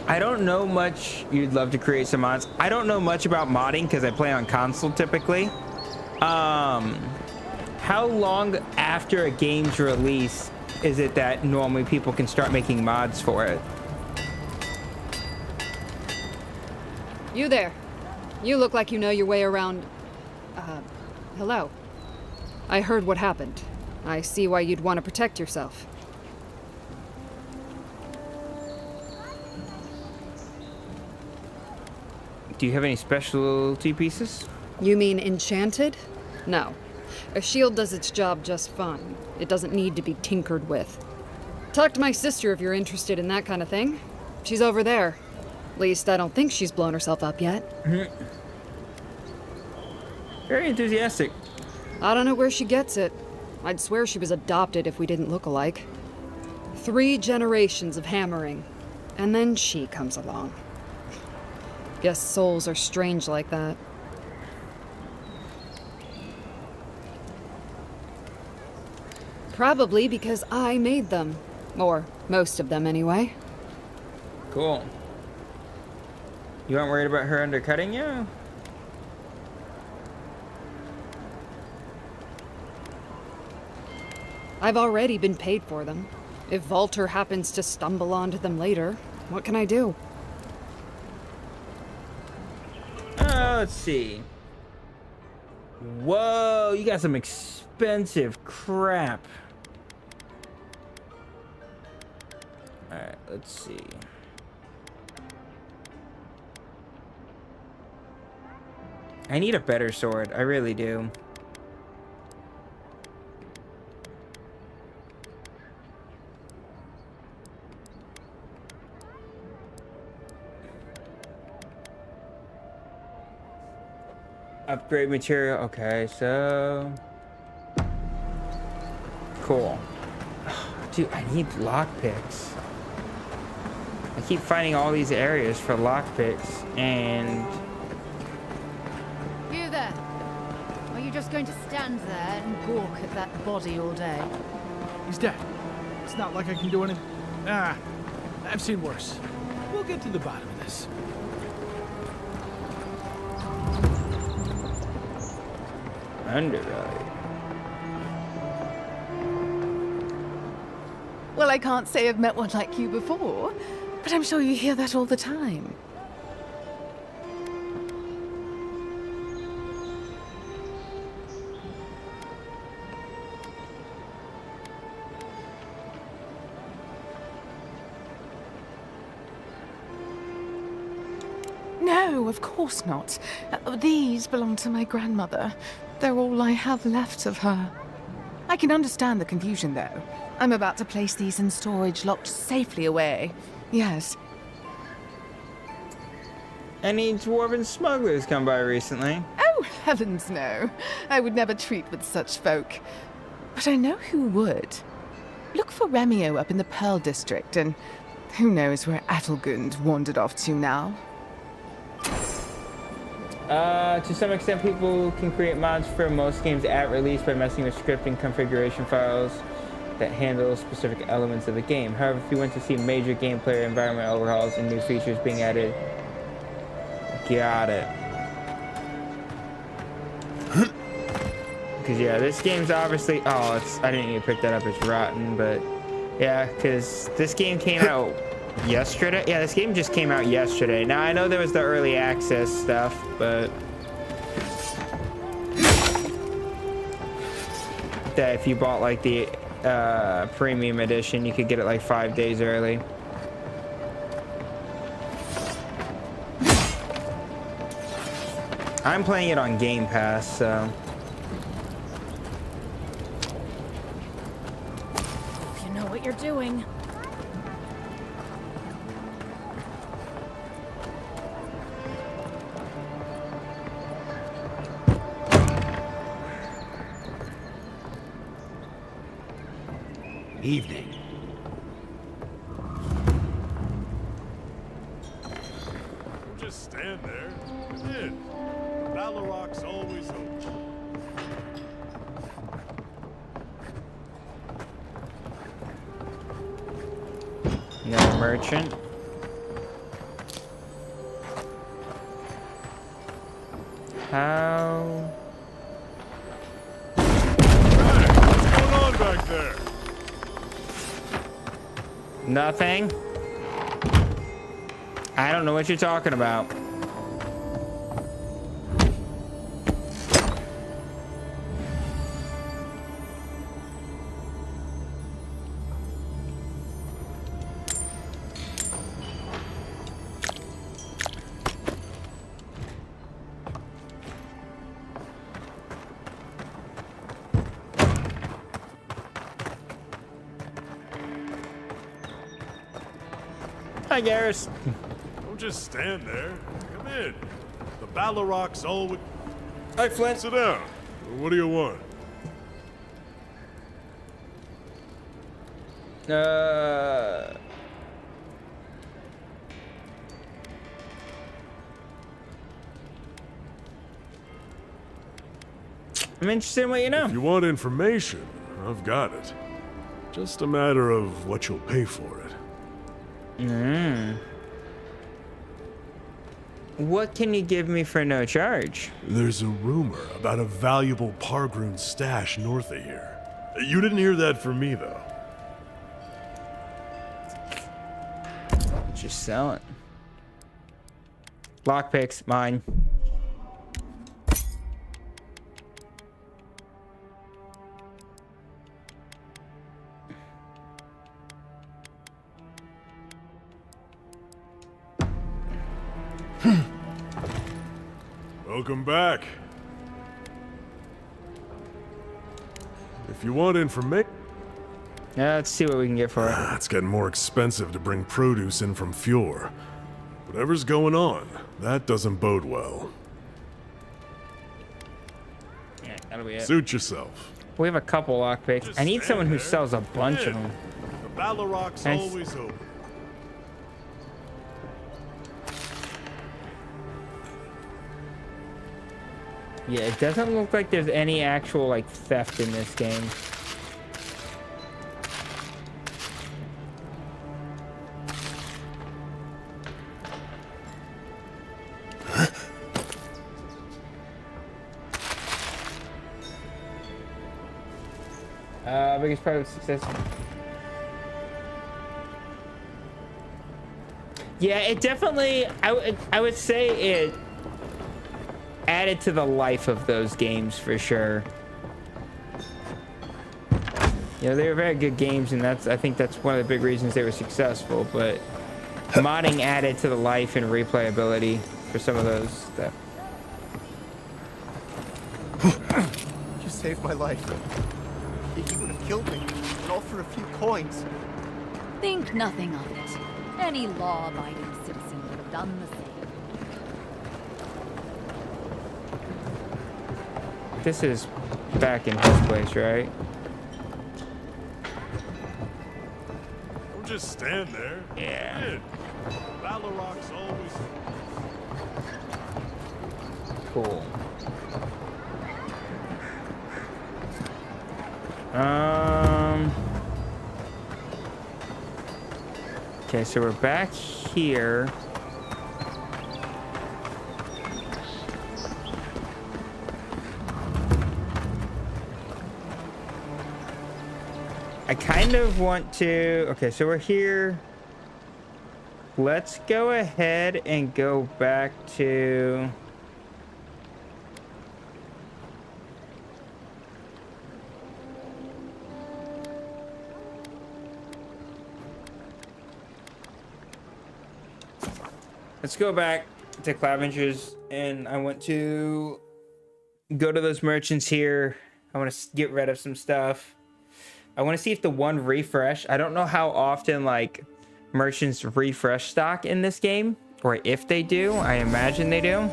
I don't know much. You'd love to create some mods. I don't know much about modding because I play on console typically. How long after a game's release is it that normally people can start making mods for it? You there. You look like you know your way around... hello. I heard what happened. I see why you'd want to protect yourself. Do you have any specialty pieces? You mean enchanted? No. A shield does its job just fine. It doesn't need to be tinkered with. Talk to my sister if you're interested in that kind of thing. She's over there. At least I don't think she's blown herself up yet. Very enthusiastic. I don't know where she gets it. I'd swear she was adopted if we didn't look alike. 3 generations of hammering. And then she comes along. Guess souls are strange like that. Probably because I made them. Or most of them, anyway. Cool. You aren't worried about her undercutting you? I've already been paid for them. If Volter happens to stumble onto them later, what can I do? Let's see. Whoa, you got some expensive crap. Alright, let's see. I need a better sword. I really do. Upgrade material. Okay, so... Cool. Dude, I need lockpicks. I keep finding all these areas for lockpicks, and... You there? Are you just going to stand there and gawk at that body all day? He's dead. It's not like I can do anything. Ah, I've seen worse. We'll get to the bottom of this. Undervalue. Well, I can't say I've met one like you before, but I'm sure you hear that all the time. no, of course not. These belong to my grandmother. They're all I have left of her. I can understand the confusion, though. I'm about to place these in storage, locked safely away. Yes. Any dwarven smugglers come by recently? Oh, heavens no. I would never treat with such folk. But I know who would. Look for Remio up in the Pearl District, and who knows where Adelgund wandered off to now. To some extent, people can create mods for most games at release by messing with scripting configuration files that handle specific elements of the game. However, if you want to see major gameplay or environment overhauls and new features being added, got it. Because, yeah, this game's obviously... Oh, I didn't even pick that up as rotten, but... Yeah, because this game came out yesterday. Yeah, this game just came out yesterday. Now, I know there was the early access stuff, but... that if you bought, like, the premium edition, you could get it, like, 5 days early. I'm playing it on Game Pass, so... You know what you're doing. Evening. Don't just stand there. Come in. Baloroc's always open. No merchant. How? Hey, what's going on back there? Nothing. I don't know what you're talking about. Hi, Garrus. Don't just stand there. Come in. The Baloroc's always... Hi, Flint. Sit down. What do you want? I'm interested in what you know. If you want information, I've got it. Just a matter of what you'll pay for it. What can you give me for no charge? There's a rumor about a valuable Pargroon stash north of here. You didn't hear that from me, though. Just sell it. Lockpicks, mine. Welcome back. If you want information... Yeah, let's see what we can get for it. It's getting more expensive to bring produce in from Fjord. Whatever's going on, that doesn't bode well. Yeah, that'll be it. Suit yourself. We have a couple lockpicks. I need someone who sells a bunch of them. The Baloroc's always open. Yeah, it doesn't look like there's any actual, like, theft in this game. Biggest part of success. Yeah, it definitely, I would say it added to the life of those games for sure. You know, they were very good games, and I think that's one of the big reasons they were successful, but modding added to the life and replayability. for some of those stuff. You saved my life. He would have killed me, and all for a few coins. Think nothing of it. Any law-abiding citizen would have done the same. This is back in his place, right? Don't just stand there. Yeah. Valorok's always... Cool. Okay, so we're back here. I kind of want to... Okay, so we're here. Let's go ahead and go back to... Let's go back to Clavenger's, and I want to go to those merchants here. I want to get rid of some stuff. I want to see if the one refresh... I don't know how often, like, merchants refresh stock in this game, or if they do. I imagine they do.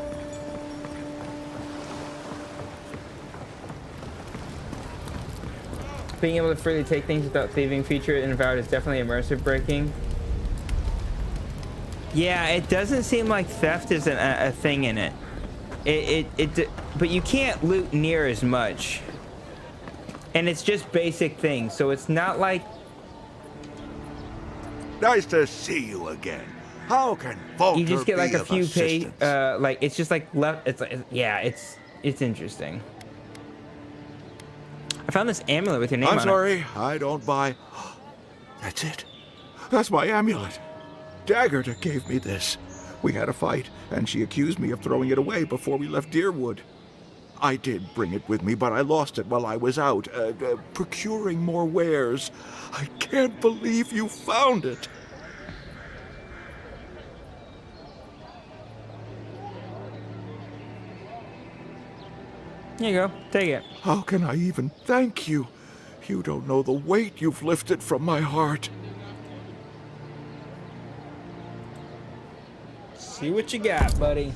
Being able to freely take things without thieving feature in Avowed is definitely immersive breaking. Yeah, it doesn't seem like theft is a thing in it. But you can't loot near as much. And it's just basic things, so it's not like... Nice to see you again. How can Volter You just get like be a of few assistance? like it's just like left. It's like, yeah, it's interesting. I found this amulet with your name on I'm it. sorry, I don't buy. That's it. That's my amulet. Daggerta gave me this. We had a fight, and she accused me of throwing it away before we left Deerwood. I did bring it with me, but I lost it while I was out, procuring more wares. I can't believe you found it. Here you go. Take it. How can I even thank you? You don't know the weight you've lifted from my heart. See what you got, buddy.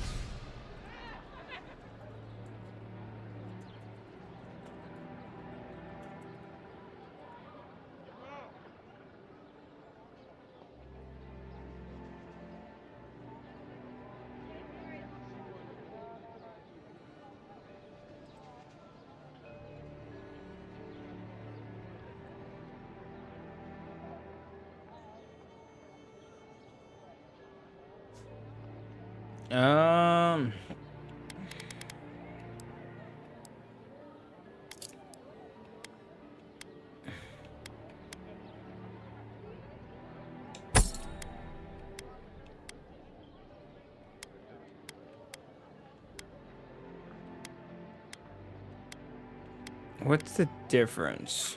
What's the difference?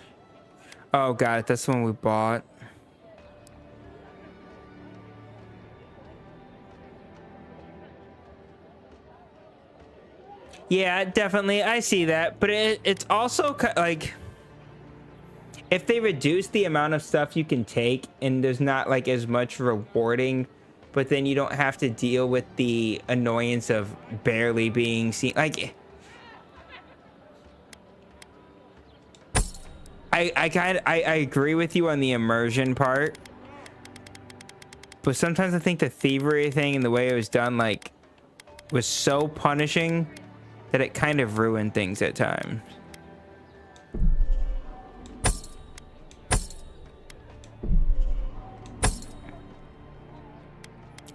Oh, got it. That's the one we bought. Yeah, definitely. I see that. But it's also like, if they reduce the amount of stuff you can take and there's not like as much rewarding, but then you don't have to deal with the annoyance of barely being seen. Like, I agree with you on the immersion part, but sometimes I think the thievery thing and the way it was done, like, was so punishing that it kind of ruined things at times.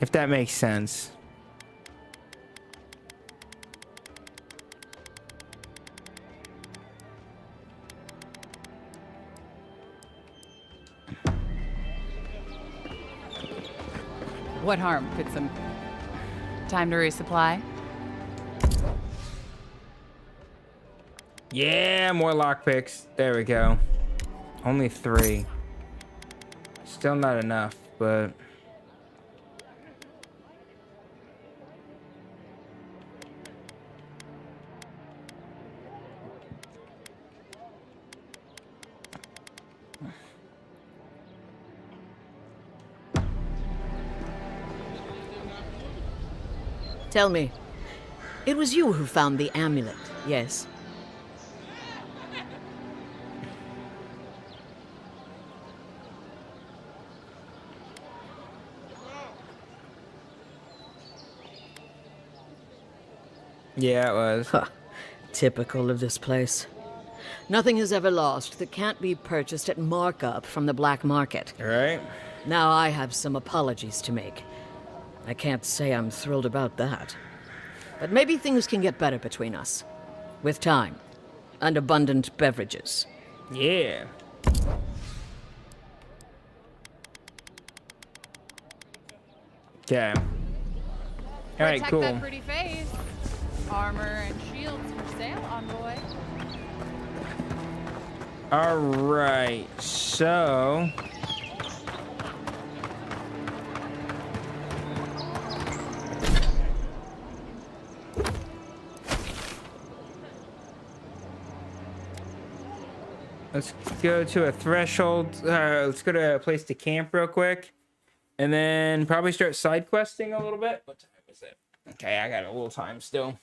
If that makes sense. What harm could some time to resupply? Yeah, more lockpicks. There we go. Only 3. Still not enough, but... Tell me, it was you who found the amulet, yes? Yeah, it was. Huh. Typical of this place. Nothing is ever lost that can't be purchased at markup from the black market. Right. Now I have some apologies to make. I can't say I'm thrilled about that. But maybe things can get better between us. With time. And abundant beverages. Yeah. Okay. All right, Protect cool. that pretty face. Armor and shields for sale, envoy. All right, so let's go to a threshold. Let's go to a place to camp real quick, and then probably start side questing a little bit. What time is it? Okay, I got a little time still.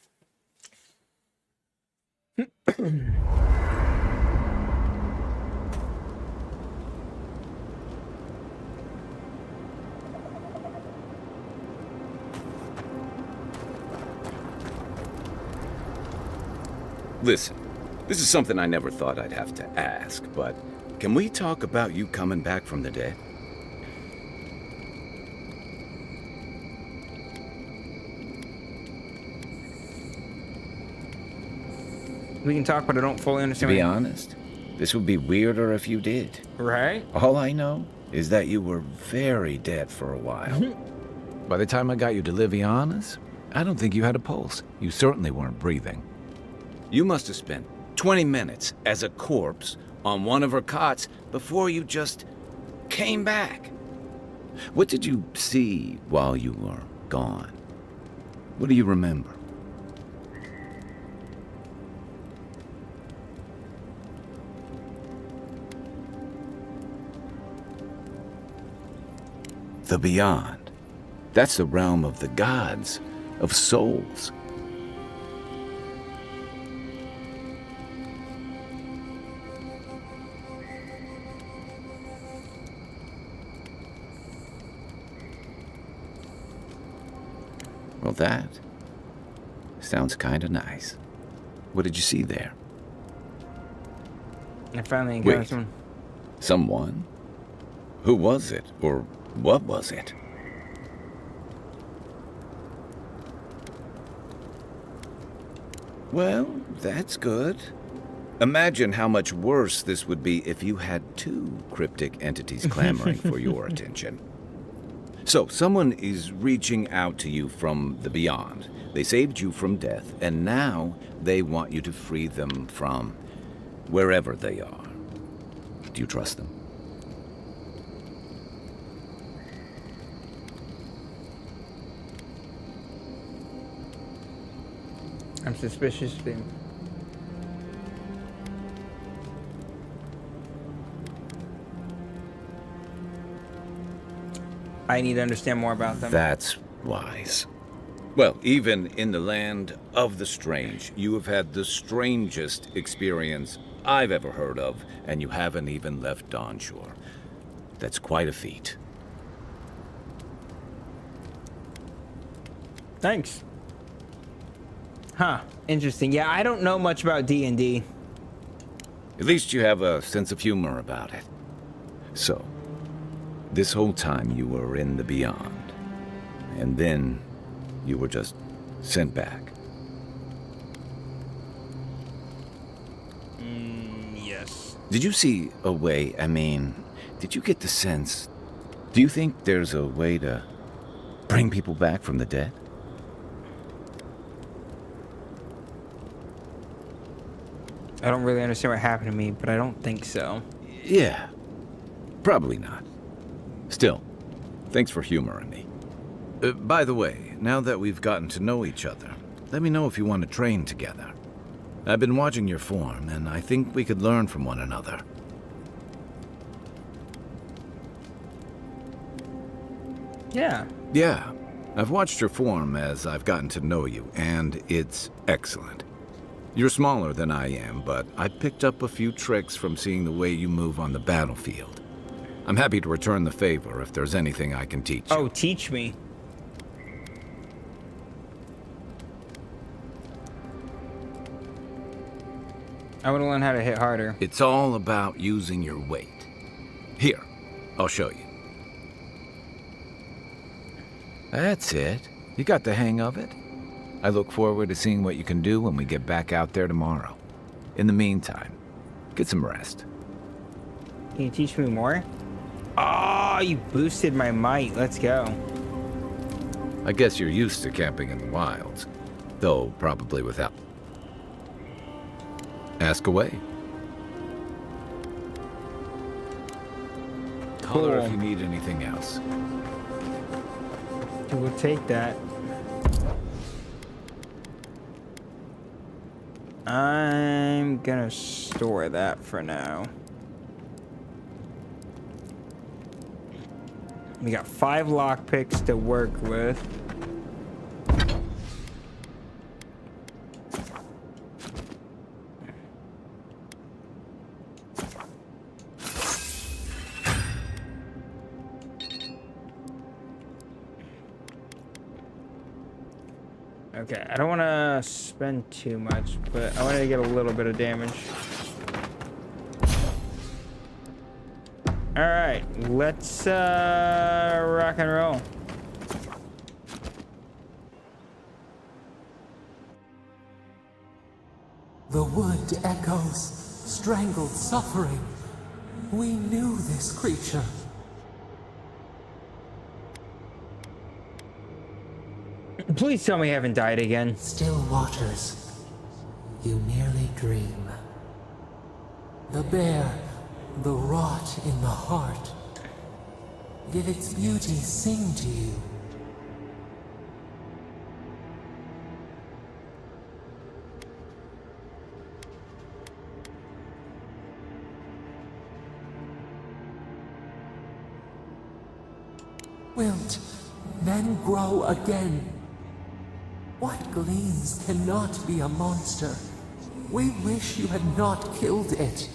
Listen, this is something I never thought I'd have to ask, but can we talk about you coming back from the dead? We can talk, but I don't fully To understand. be honest, this would be weirder if you did. Right? All I know is that you were very dead for a while. By the time I got you to Liviana's, I don't think you had a pulse. You certainly weren't breathing. You must have spent 20 minutes as a corpse on one of her cots before you just came back. What did you see while you were gone? What do you remember? The beyond. That's the realm of the gods, of souls. Well, that sounds kind of nice. What did you see there? I finally encountered Wait. someone. Someone? Who was it? Or what was it? Well, that's good. Imagine how much worse this would be if you had two cryptic entities clamoring for your attention. So, someone is reaching out to you from the beyond. They saved you from death, and now they want you to free them from wherever they are. Do you trust them? I'm suspicious of them. I need to understand more about them. That's wise. Well, even in the land of the strange, you have had the strangest experience I've ever heard of, and you haven't even left Dawnshore. That's quite a feat. Thanks. Huh. Interesting. Yeah, I don't know much about D&D. At least you have a sense of humor about it. So, this whole time you were in the beyond, and then you were just sent back. Yes. Did you see a way, did you get the sense, do you think there's a way to bring people back from the dead? I don't really understand what happened to me, but I don't think so. Yeah, probably not. Still, thanks for humoring me. By the way, now that we've gotten to know each other, let me know if you want to train together. I've been watching your form, and I think we could learn from one another. Yeah. Yeah, I've watched your form as I've gotten to know you, and it's excellent. You're smaller than I am, but I picked up a few tricks from seeing the way you move on the battlefield. I'm happy to return the favor if there's anything I can teach you. Oh, teach me. I want to learn how to hit harder. It's all about using your weight. Here, I'll show you. That's it. You got the hang of it. I look forward to seeing what you can do when we get back out there tomorrow. In the meantime, get some rest. Can you teach me more? Oh, you boosted my might. Let's go. I guess you're used to camping in the wilds, though probably without. Ask away. Holler if you need anything else. We'll take that. I'm gonna store that for now. We got 5 lockpicks to work with. Okay, I don't want to spend too much, but I want to get a little bit of damage. All right, let's rock and roll. The wood echoes, strangled suffering. We knew this creature. Please tell me I haven't died again. Still waters. You nearly dream. The bear, the rot in the heart. Did its beauty sing to you? Wilt, then grow again. What gleams cannot be a monster? We wish you had not killed it.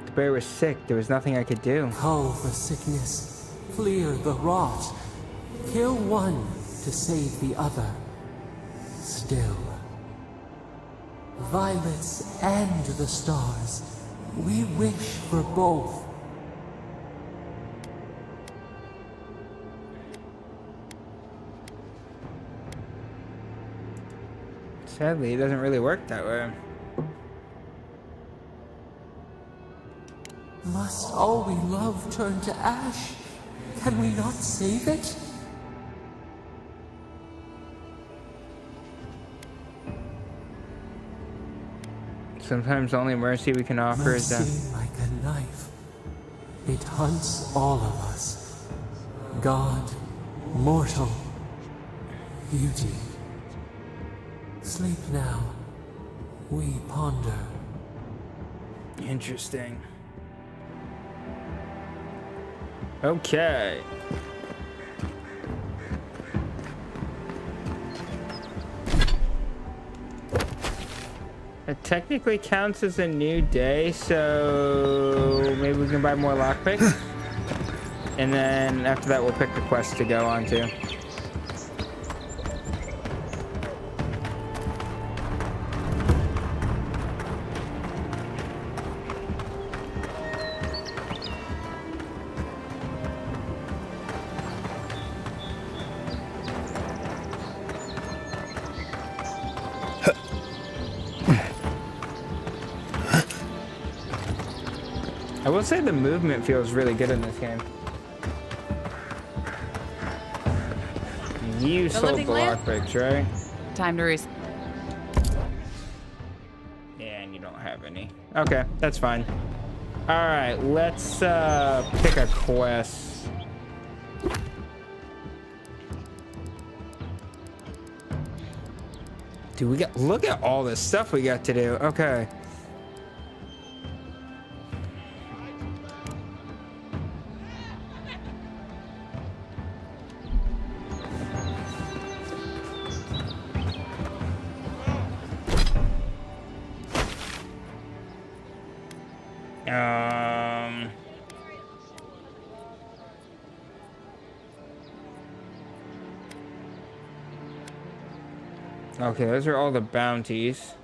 The bear was sick. There was nothing I could do. Cull the sickness, clear the rot. Kill one to save the other. Still. Violets and the stars. We wish for both. Sadly, it doesn't really work that way. Must all we love turn to ash? Can we not save it? Sometimes the only mercy we can offer is death. Mercy like a knife. It hunts all of us. God, mortal, beauty. Sleep now. We ponder. Interesting. Okay. It technically counts as a new day, so maybe we can buy more lockpicks. And then after that, we'll pick the quest to go on to. I will say the movement feels really good in this game. You sold the lockpicks, right? Time to reset. Yeah, and you don't have any. Okay, that's fine. All right, let's pick a quest. Dude, we got, look at all this stuff we got to do. Okay. Okay, those are all the bounties.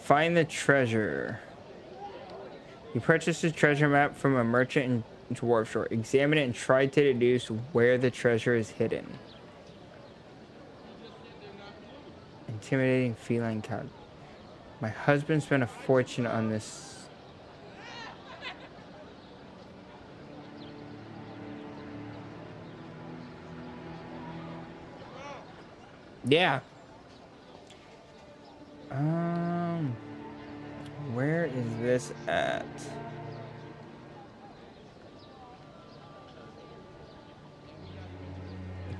Find the treasure. You purchased a treasure map from a merchant in Dwarf Shore. Examine it and try to deduce where the treasure is hidden. Intimidating feline count. My husband spent a fortune on this. Yeah. Where is this at?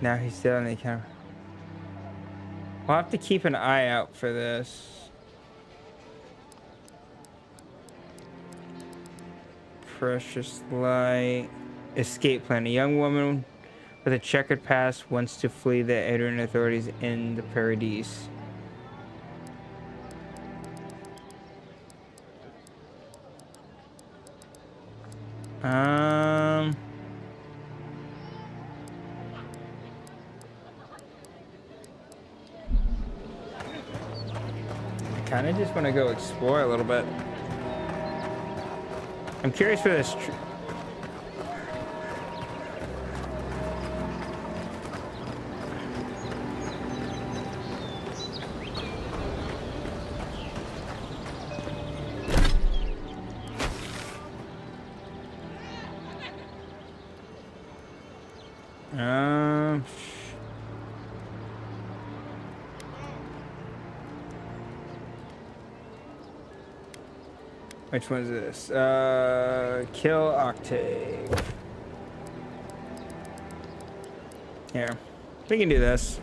Now he's still on the camera. We'll have to keep an eye out for this. Precious light. Escape plan. A young woman with a checkered past wants to flee the Adrian authorities in the Paradise. I kind of just want to go explore a little bit. I'm curious for this. Which one's this? Kill Octave. Here. We can do this.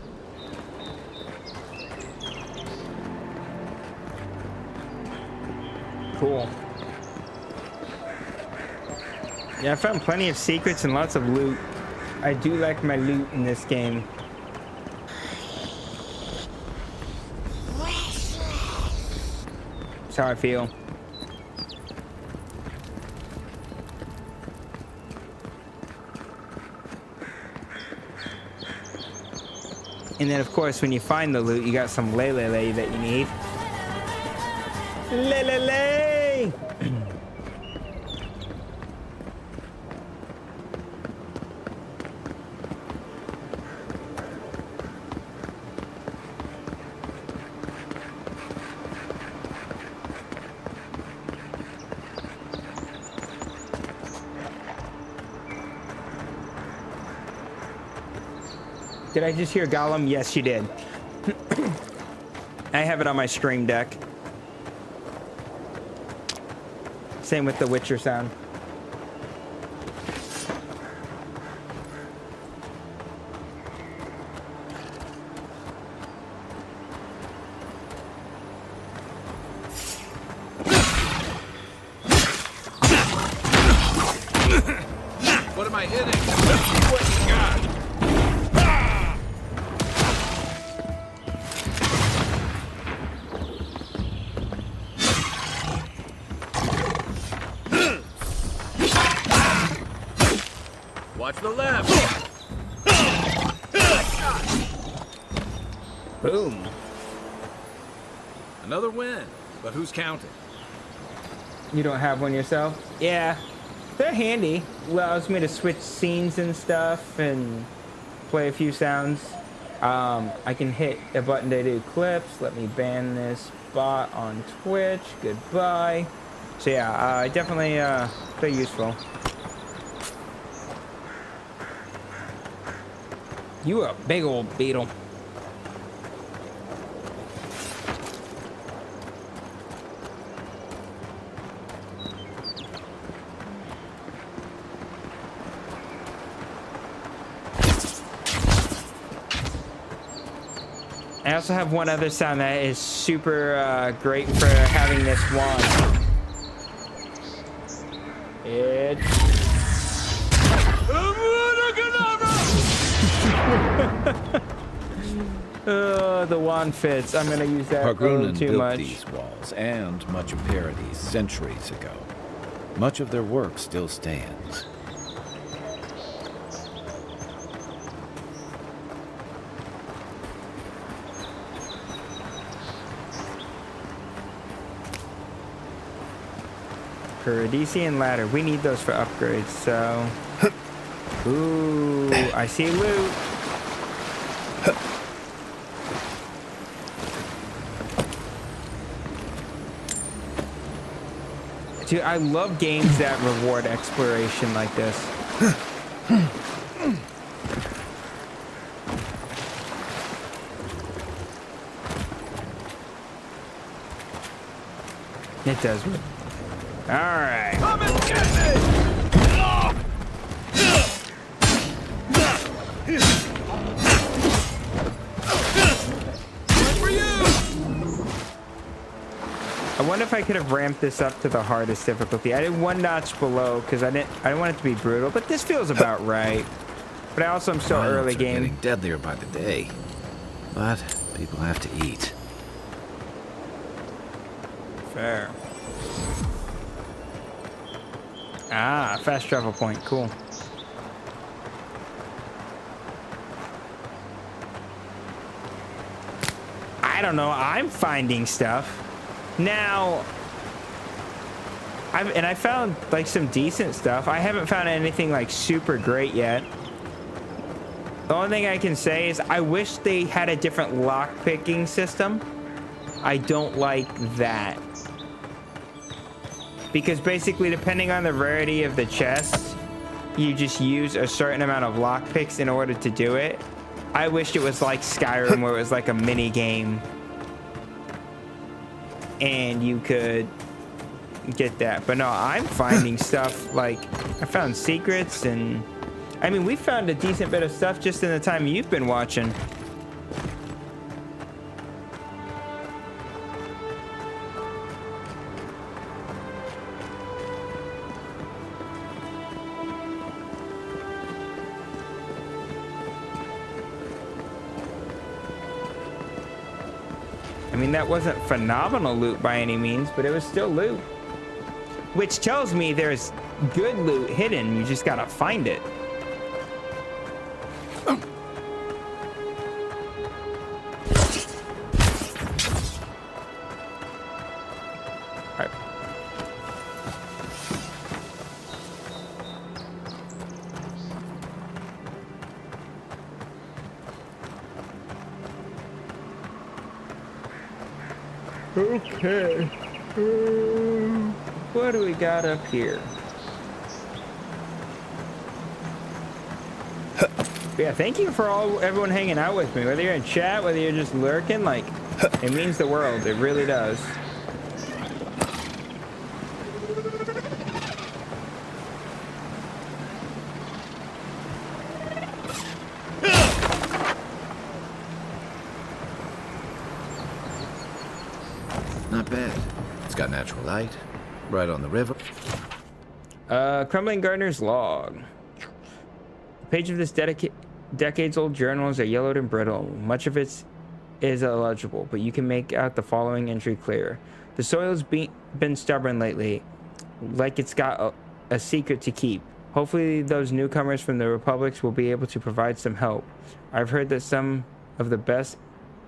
Cool. Yeah, I found plenty of secrets and lots of loot. I do like my loot in this game. That's how I feel. And then, of course, when you find the loot, you got some lay that you need. Lay. Did I just hear Gollum? Yes, you did. I have it on my stream deck. Same with the Witcher sound. What am I hitting? Let's see what you got. Watch the left. Boom. Another win, but who's counting? You don't have one yourself? Yeah. They're handy. Allows me to switch scenes and stuff and play a few sounds. I can hit a button to do clips. Let me ban this bot on Twitch. Goodbye. So yeah, definitely they're useful. You a big old beetle. I also have one other sound that is super great for having this wand. The wand fits. I'm gonna use that Hargrunnen too built much. these walls and much of Paradis centuries ago. Much of their work still stands. Paradisian ladder. We need those for upgrades, so... Ooh, I see loot. Dude, I love games that reward exploration like this. It does. All right. Come and get me! I wonder if I could have ramped this up to the hardest difficulty. I did one notch below because I didn't want it to be brutal, but this feels about right. But I also am so early game. Getting deadlier by the day, but people have to eat. Fair. Ah, fast travel point. Cool. I don't know. I'm finding stuff. Now, I found like some decent stuff. I haven't found anything like super great yet. The only thing I can say is I wish they had a different lock picking system. I don't like that. Because basically, depending on the rarity of the chests, you just use a certain amount of lockpicks in order to do it. I wish it was like Skyrim, where it was like a mini game, and you could get that. But no, I'm finding stuff like I found secrets, and I mean, we found a decent bit of stuff just in the time you've been watching. I mean, that wasn't phenomenal loot by any means, but it was still loot. Which tells me there's good loot hidden. You just gotta find it. Alright. Okay. What do we got up here? Yeah, thank you for everyone hanging out with me. Whether you're in chat, whether you're just lurking, like, it means the world. It really does. Not bad. It's got natural light, right on the river. Crumbling Gardener's log. The page of this decades-old journal is yellowed and brittle. Much of it is illegible, but you can make out the following entry clear. The soil's been stubborn lately, like it's got a secret to keep. Hopefully those newcomers from the Republics will be able to provide some help. I've heard that some of the best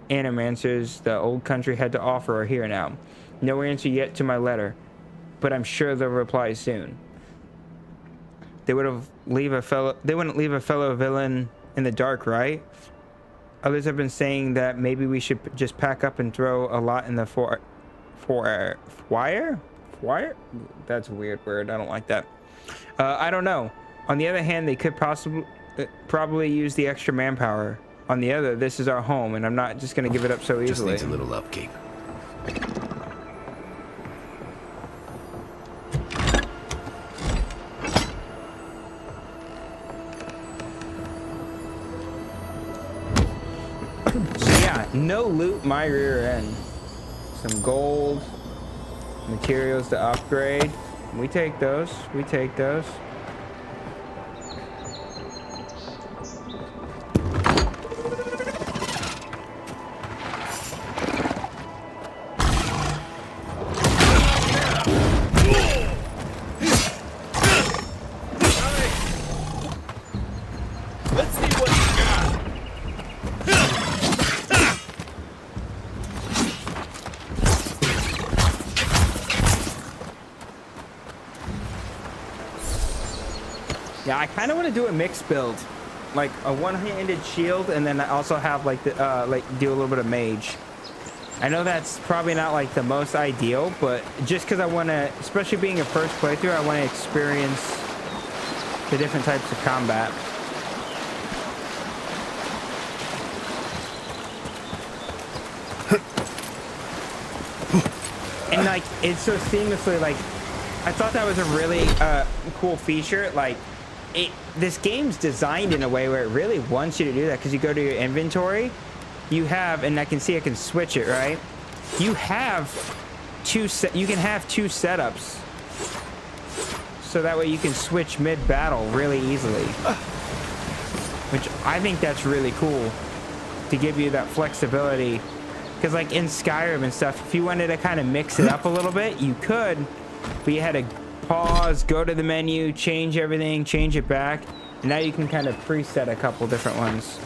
animancers the old country had to offer are here now. No answer yet to my letter, but I'm sure they'll reply soon. They wouldn't leave a fellow villain in the dark, right? Others have been saying that maybe we should just pack up and throw a lot in the foyer? That's a weird word. I don't like that. I don't know. On the other hand, they could probably use the extra manpower. On the other, this is our home, and I'm not just going to give it up so easily. Just needs a little upkeep. So yeah, No loot my rear end. Some gold, materials to upgrade. We take those. We take those. Yeah, I kind of want to do a mixed build, like a one-handed shield, and then I also have like the do a little bit of mage. I know that's probably not like the most ideal, but just because I want to, especially being a first playthrough, I want to experience the different types of combat. And like it's so seamlessly, like I thought that was a really cool feature. Like this game's designed in a way where it really wants you to do that, because you go to your inventory, you have, and I can see I can switch it, right? You have you can have two setups, so that way you can switch mid-battle really easily, which I think that's really cool to give you that flexibility. Because like in Skyrim and stuff, if you wanted to kind of mix it up a little bit, you could, but you had to pause, go to the menu, change everything, change it back, and now you can kind of preset a couple different ones.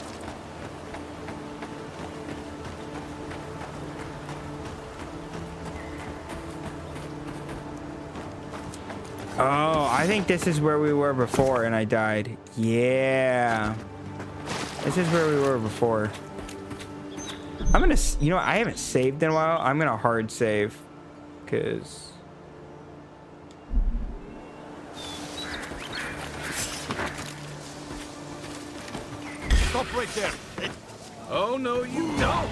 Oh, I think this is where we were before and I died. Yeah. This is where we were before. I'm gonna, you know, I haven't saved in a while. I'm gonna hard save, because Stop right there. Oh, no, you don't.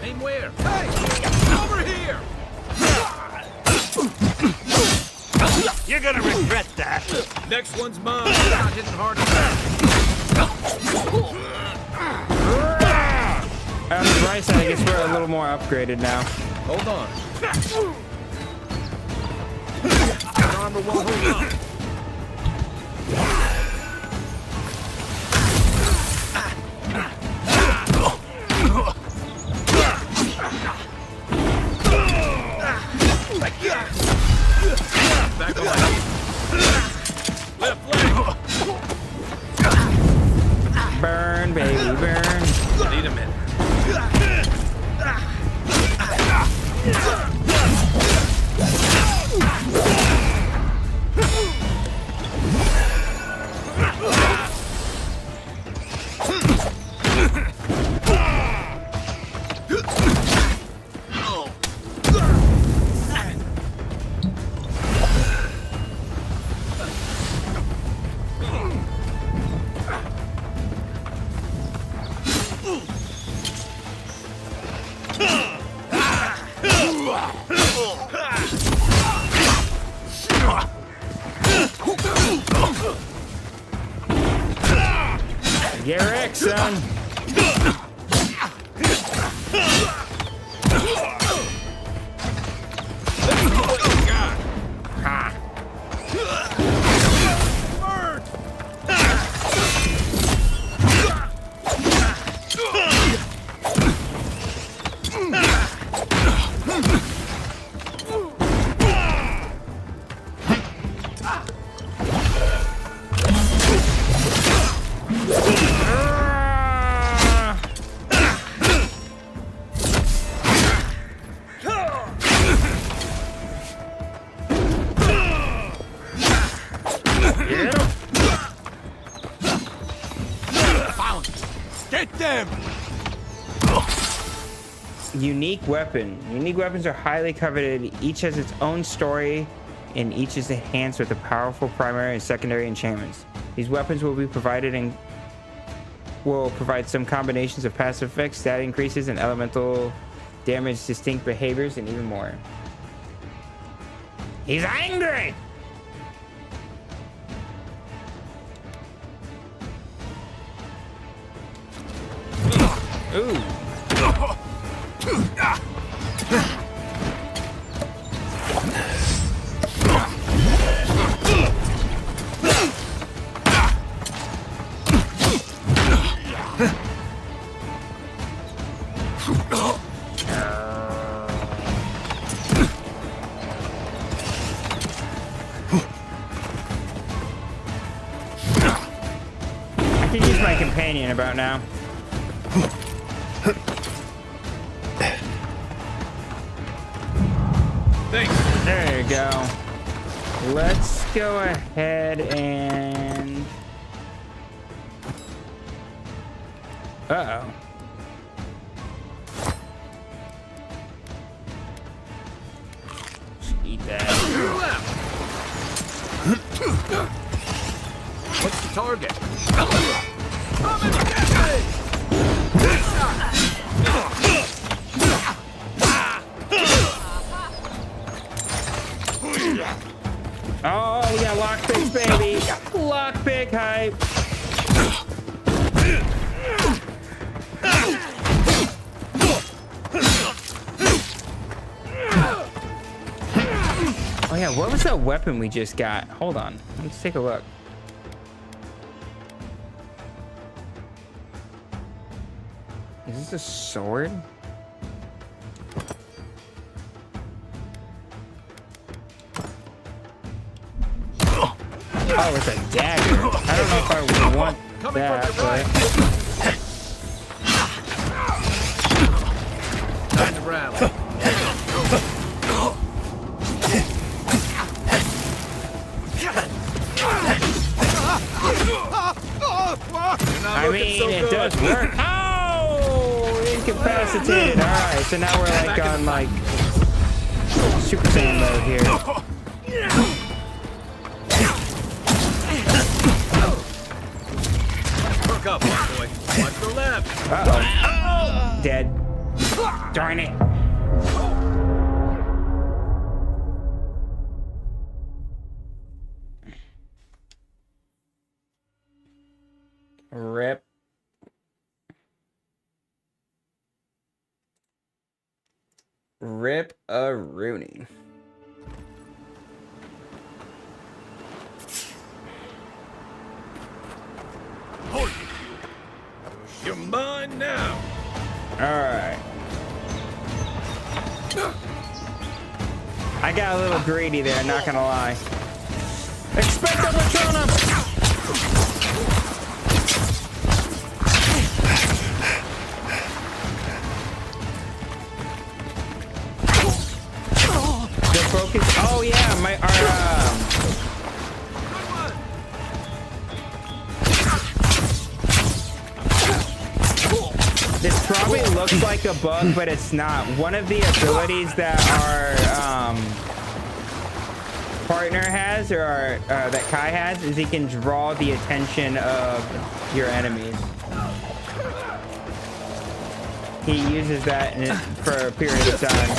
Aim where? Hey, over here. You're gonna regret that. Next one's mine. Not hitting hard enough. On the right side, I guess we're a little more upgraded now. Hold on. That armor won't hold on. Back on my feet. Left leg. Burn, baby, burn. Need a minute. Get wrecked, son. Unique weapon. Unique weapons are highly coveted. Each has its own story, and each is enhanced with a powerful primary and secondary enchantments. These weapons will be provided and will provide some combinations of passive effects, stat increases, and elemental damage, distinct behaviors, and even more. He's angry! Ooh. I can use my companion about now. Thanks. There you go. Let's go ahead and... Uh-oh. Just eat that. What's the target? Oh, we got lockpicks, baby. Lockpick hype. Oh yeah, what was that weapon we just got? Hold on, let's take a look. Is this a sword? Oh, it's a dagger. I don't know if I want that, but... Time to rally. I mean, it does work. Oh, incapacitated. All right, so now we're like on like Super Saiyan mode here. Perk up, my boy. Watch the left. Uh-oh. Dead. Darn it. Rip. Rip a Rooney. Hold it. You're mine now. Alright. I got a little greedy there, not gonna lie. Expect a Patronum! Focus. Oh yeah, this probably looks like a bug, but it's not. One of the abilities that our partner has, or that Kai has, is he can draw the attention of your enemies. He uses that for a period of time.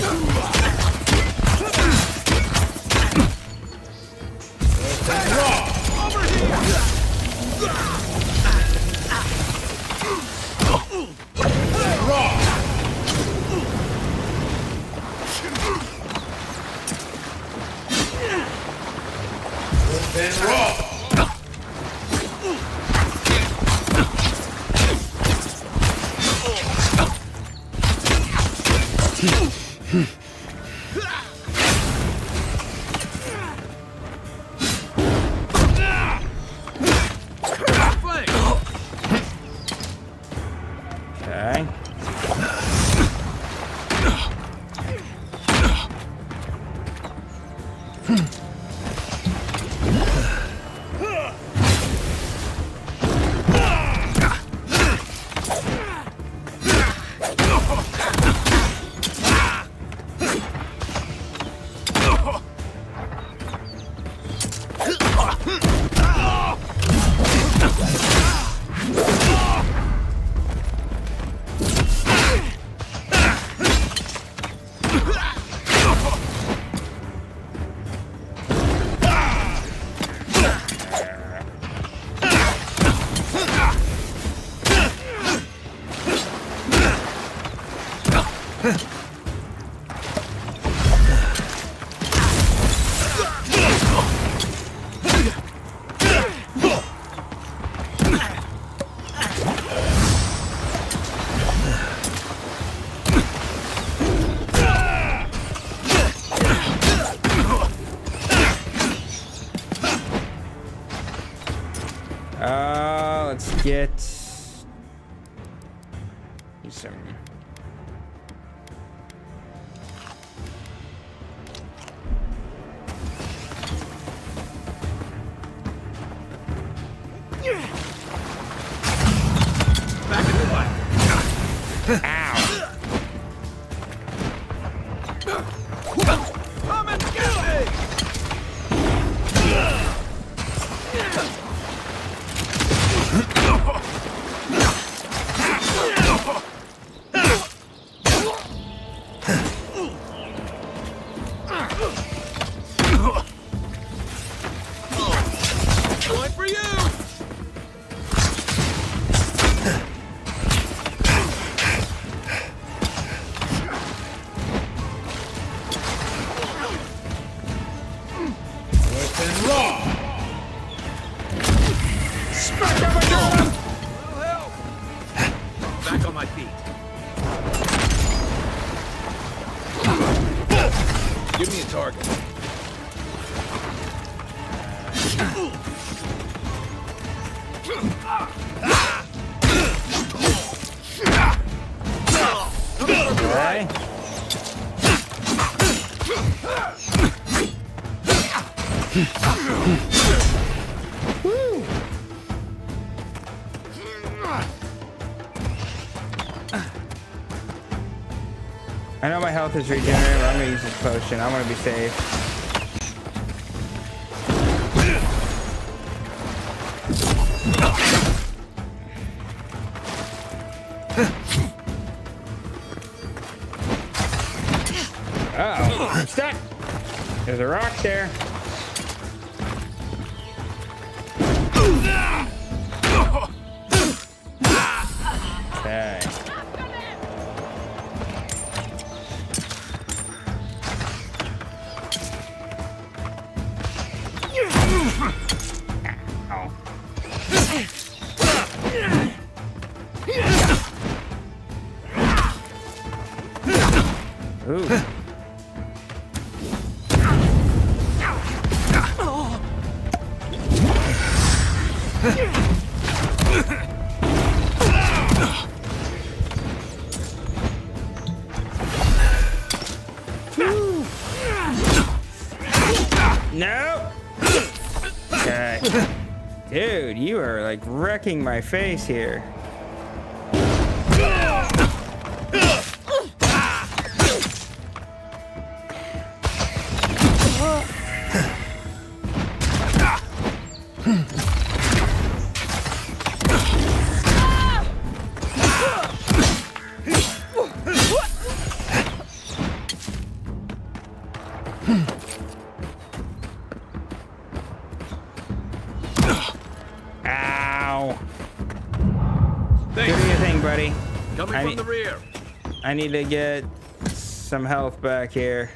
Let's get some. Back in the light. Ow. Come and get me! One for you! Wet and raw! Smack him again! Little help! Back on my feet. Give me a target. Okay. I know my health is regenerating, but I'm gonna use this potion. I want to be safe. Oh, I'm stuck. There's a rock there. Okay. Ooh. No. Okay. Dude, you are like wrecking my face here. Ow. Thanks. Do your thing, buddy. Coming from the rear. I need to get some health back here.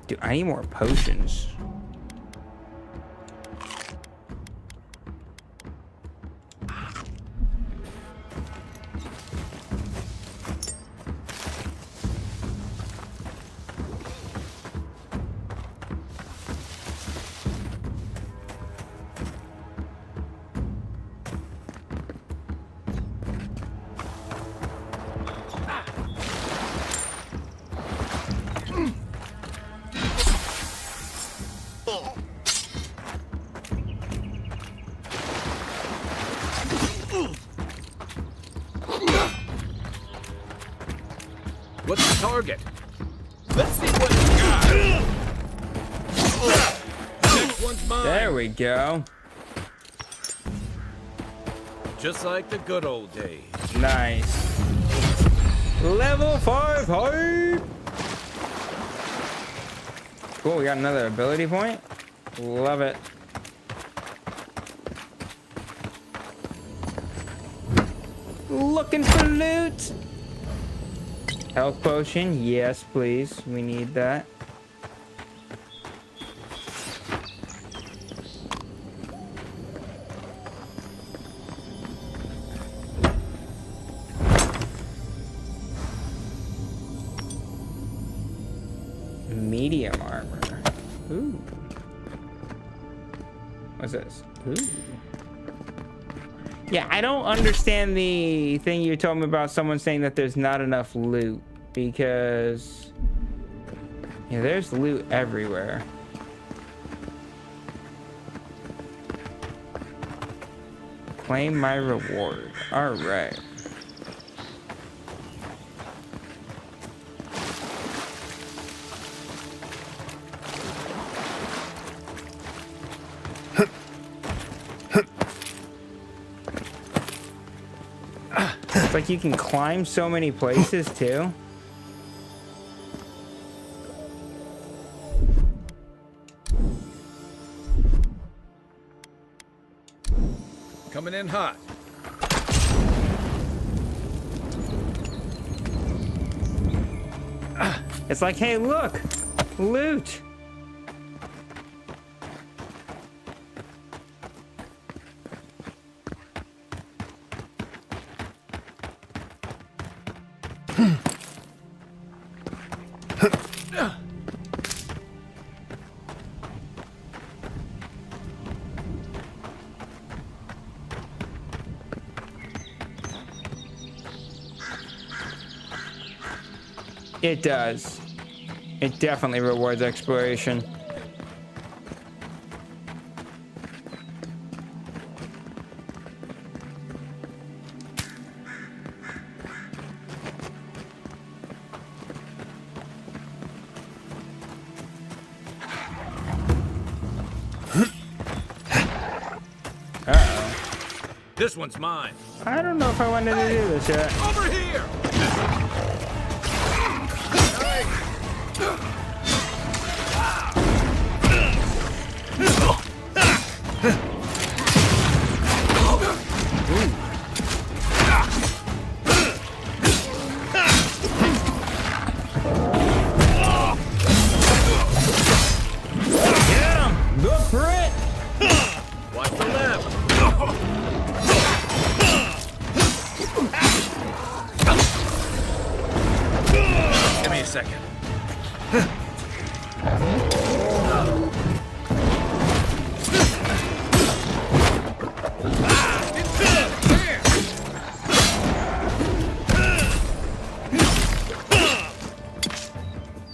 Dude, I need more potions. What's the target? Let's see what it's got. Next one's mine. There we go. Just like the good old days. Nice. Level 5 hype. Cool, we got another ability point. Love it. Looking for loot. Health potion, yes, please. We need that. Medium armor. Ooh. What's this? Ooh. Yeah, I don't understand the thing you told me about someone saying that there's not enough loot, because yeah, there's loot everywhere. Claim my reward. All right. It's like you can climb so many places too. Coming in hot. It's like, hey, look, loot. It does. It definitely rewards exploration. Uh-oh. This one's mine. I don't know if I wanted to do this yet. Over here!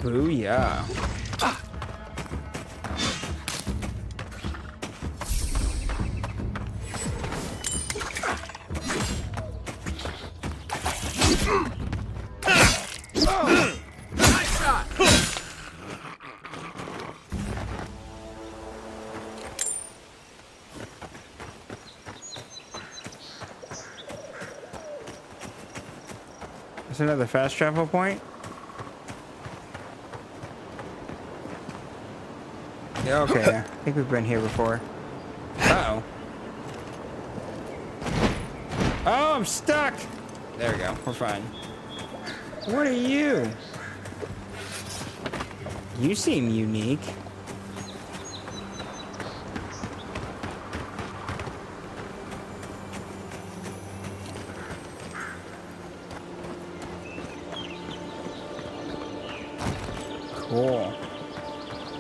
Booyah. Nice shot! There's another fast travel point. Yeah, okay. I think we've been here before. Uh-oh. Oh, I'm stuck! There we go. We're fine. What are you? You seem unique. Cool.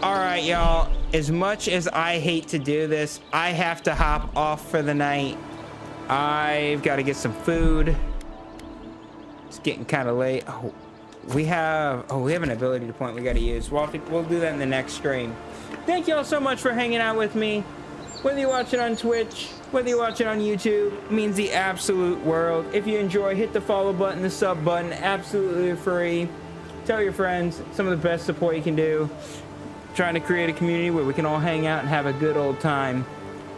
All right, y'all. As much as I hate to do this, I have to hop off for the night. I've got to get some food. It's getting kind of late. Oh, we have an ability to point we got to use. We'll do that in the next stream. Thank y'all so much for hanging out with me. Whether you watch it on Twitch, whether you watch it on YouTube, it means the absolute world. If you enjoy, hit the follow button, the sub button, absolutely free. Tell your friends, some of the best support you can do. Trying to create a community where we can all hang out and have a good old time.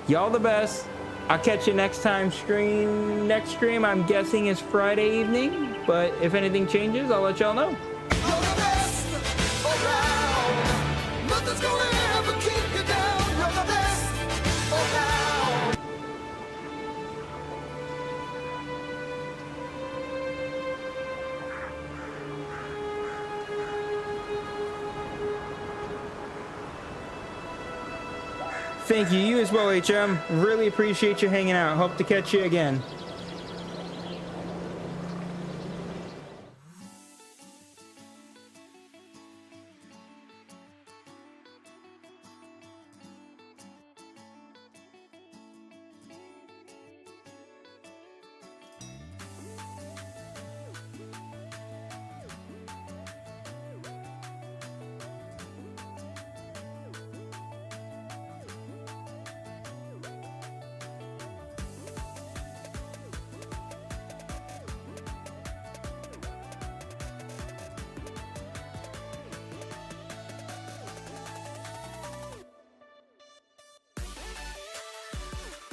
Y'all the best. I'll catch you next time. Next stream, I'm guessing, is Friday evening. But if anything changes, I'll let y'all know. Thank you. You as well, HM. Really appreciate you hanging out. Hope to catch you again.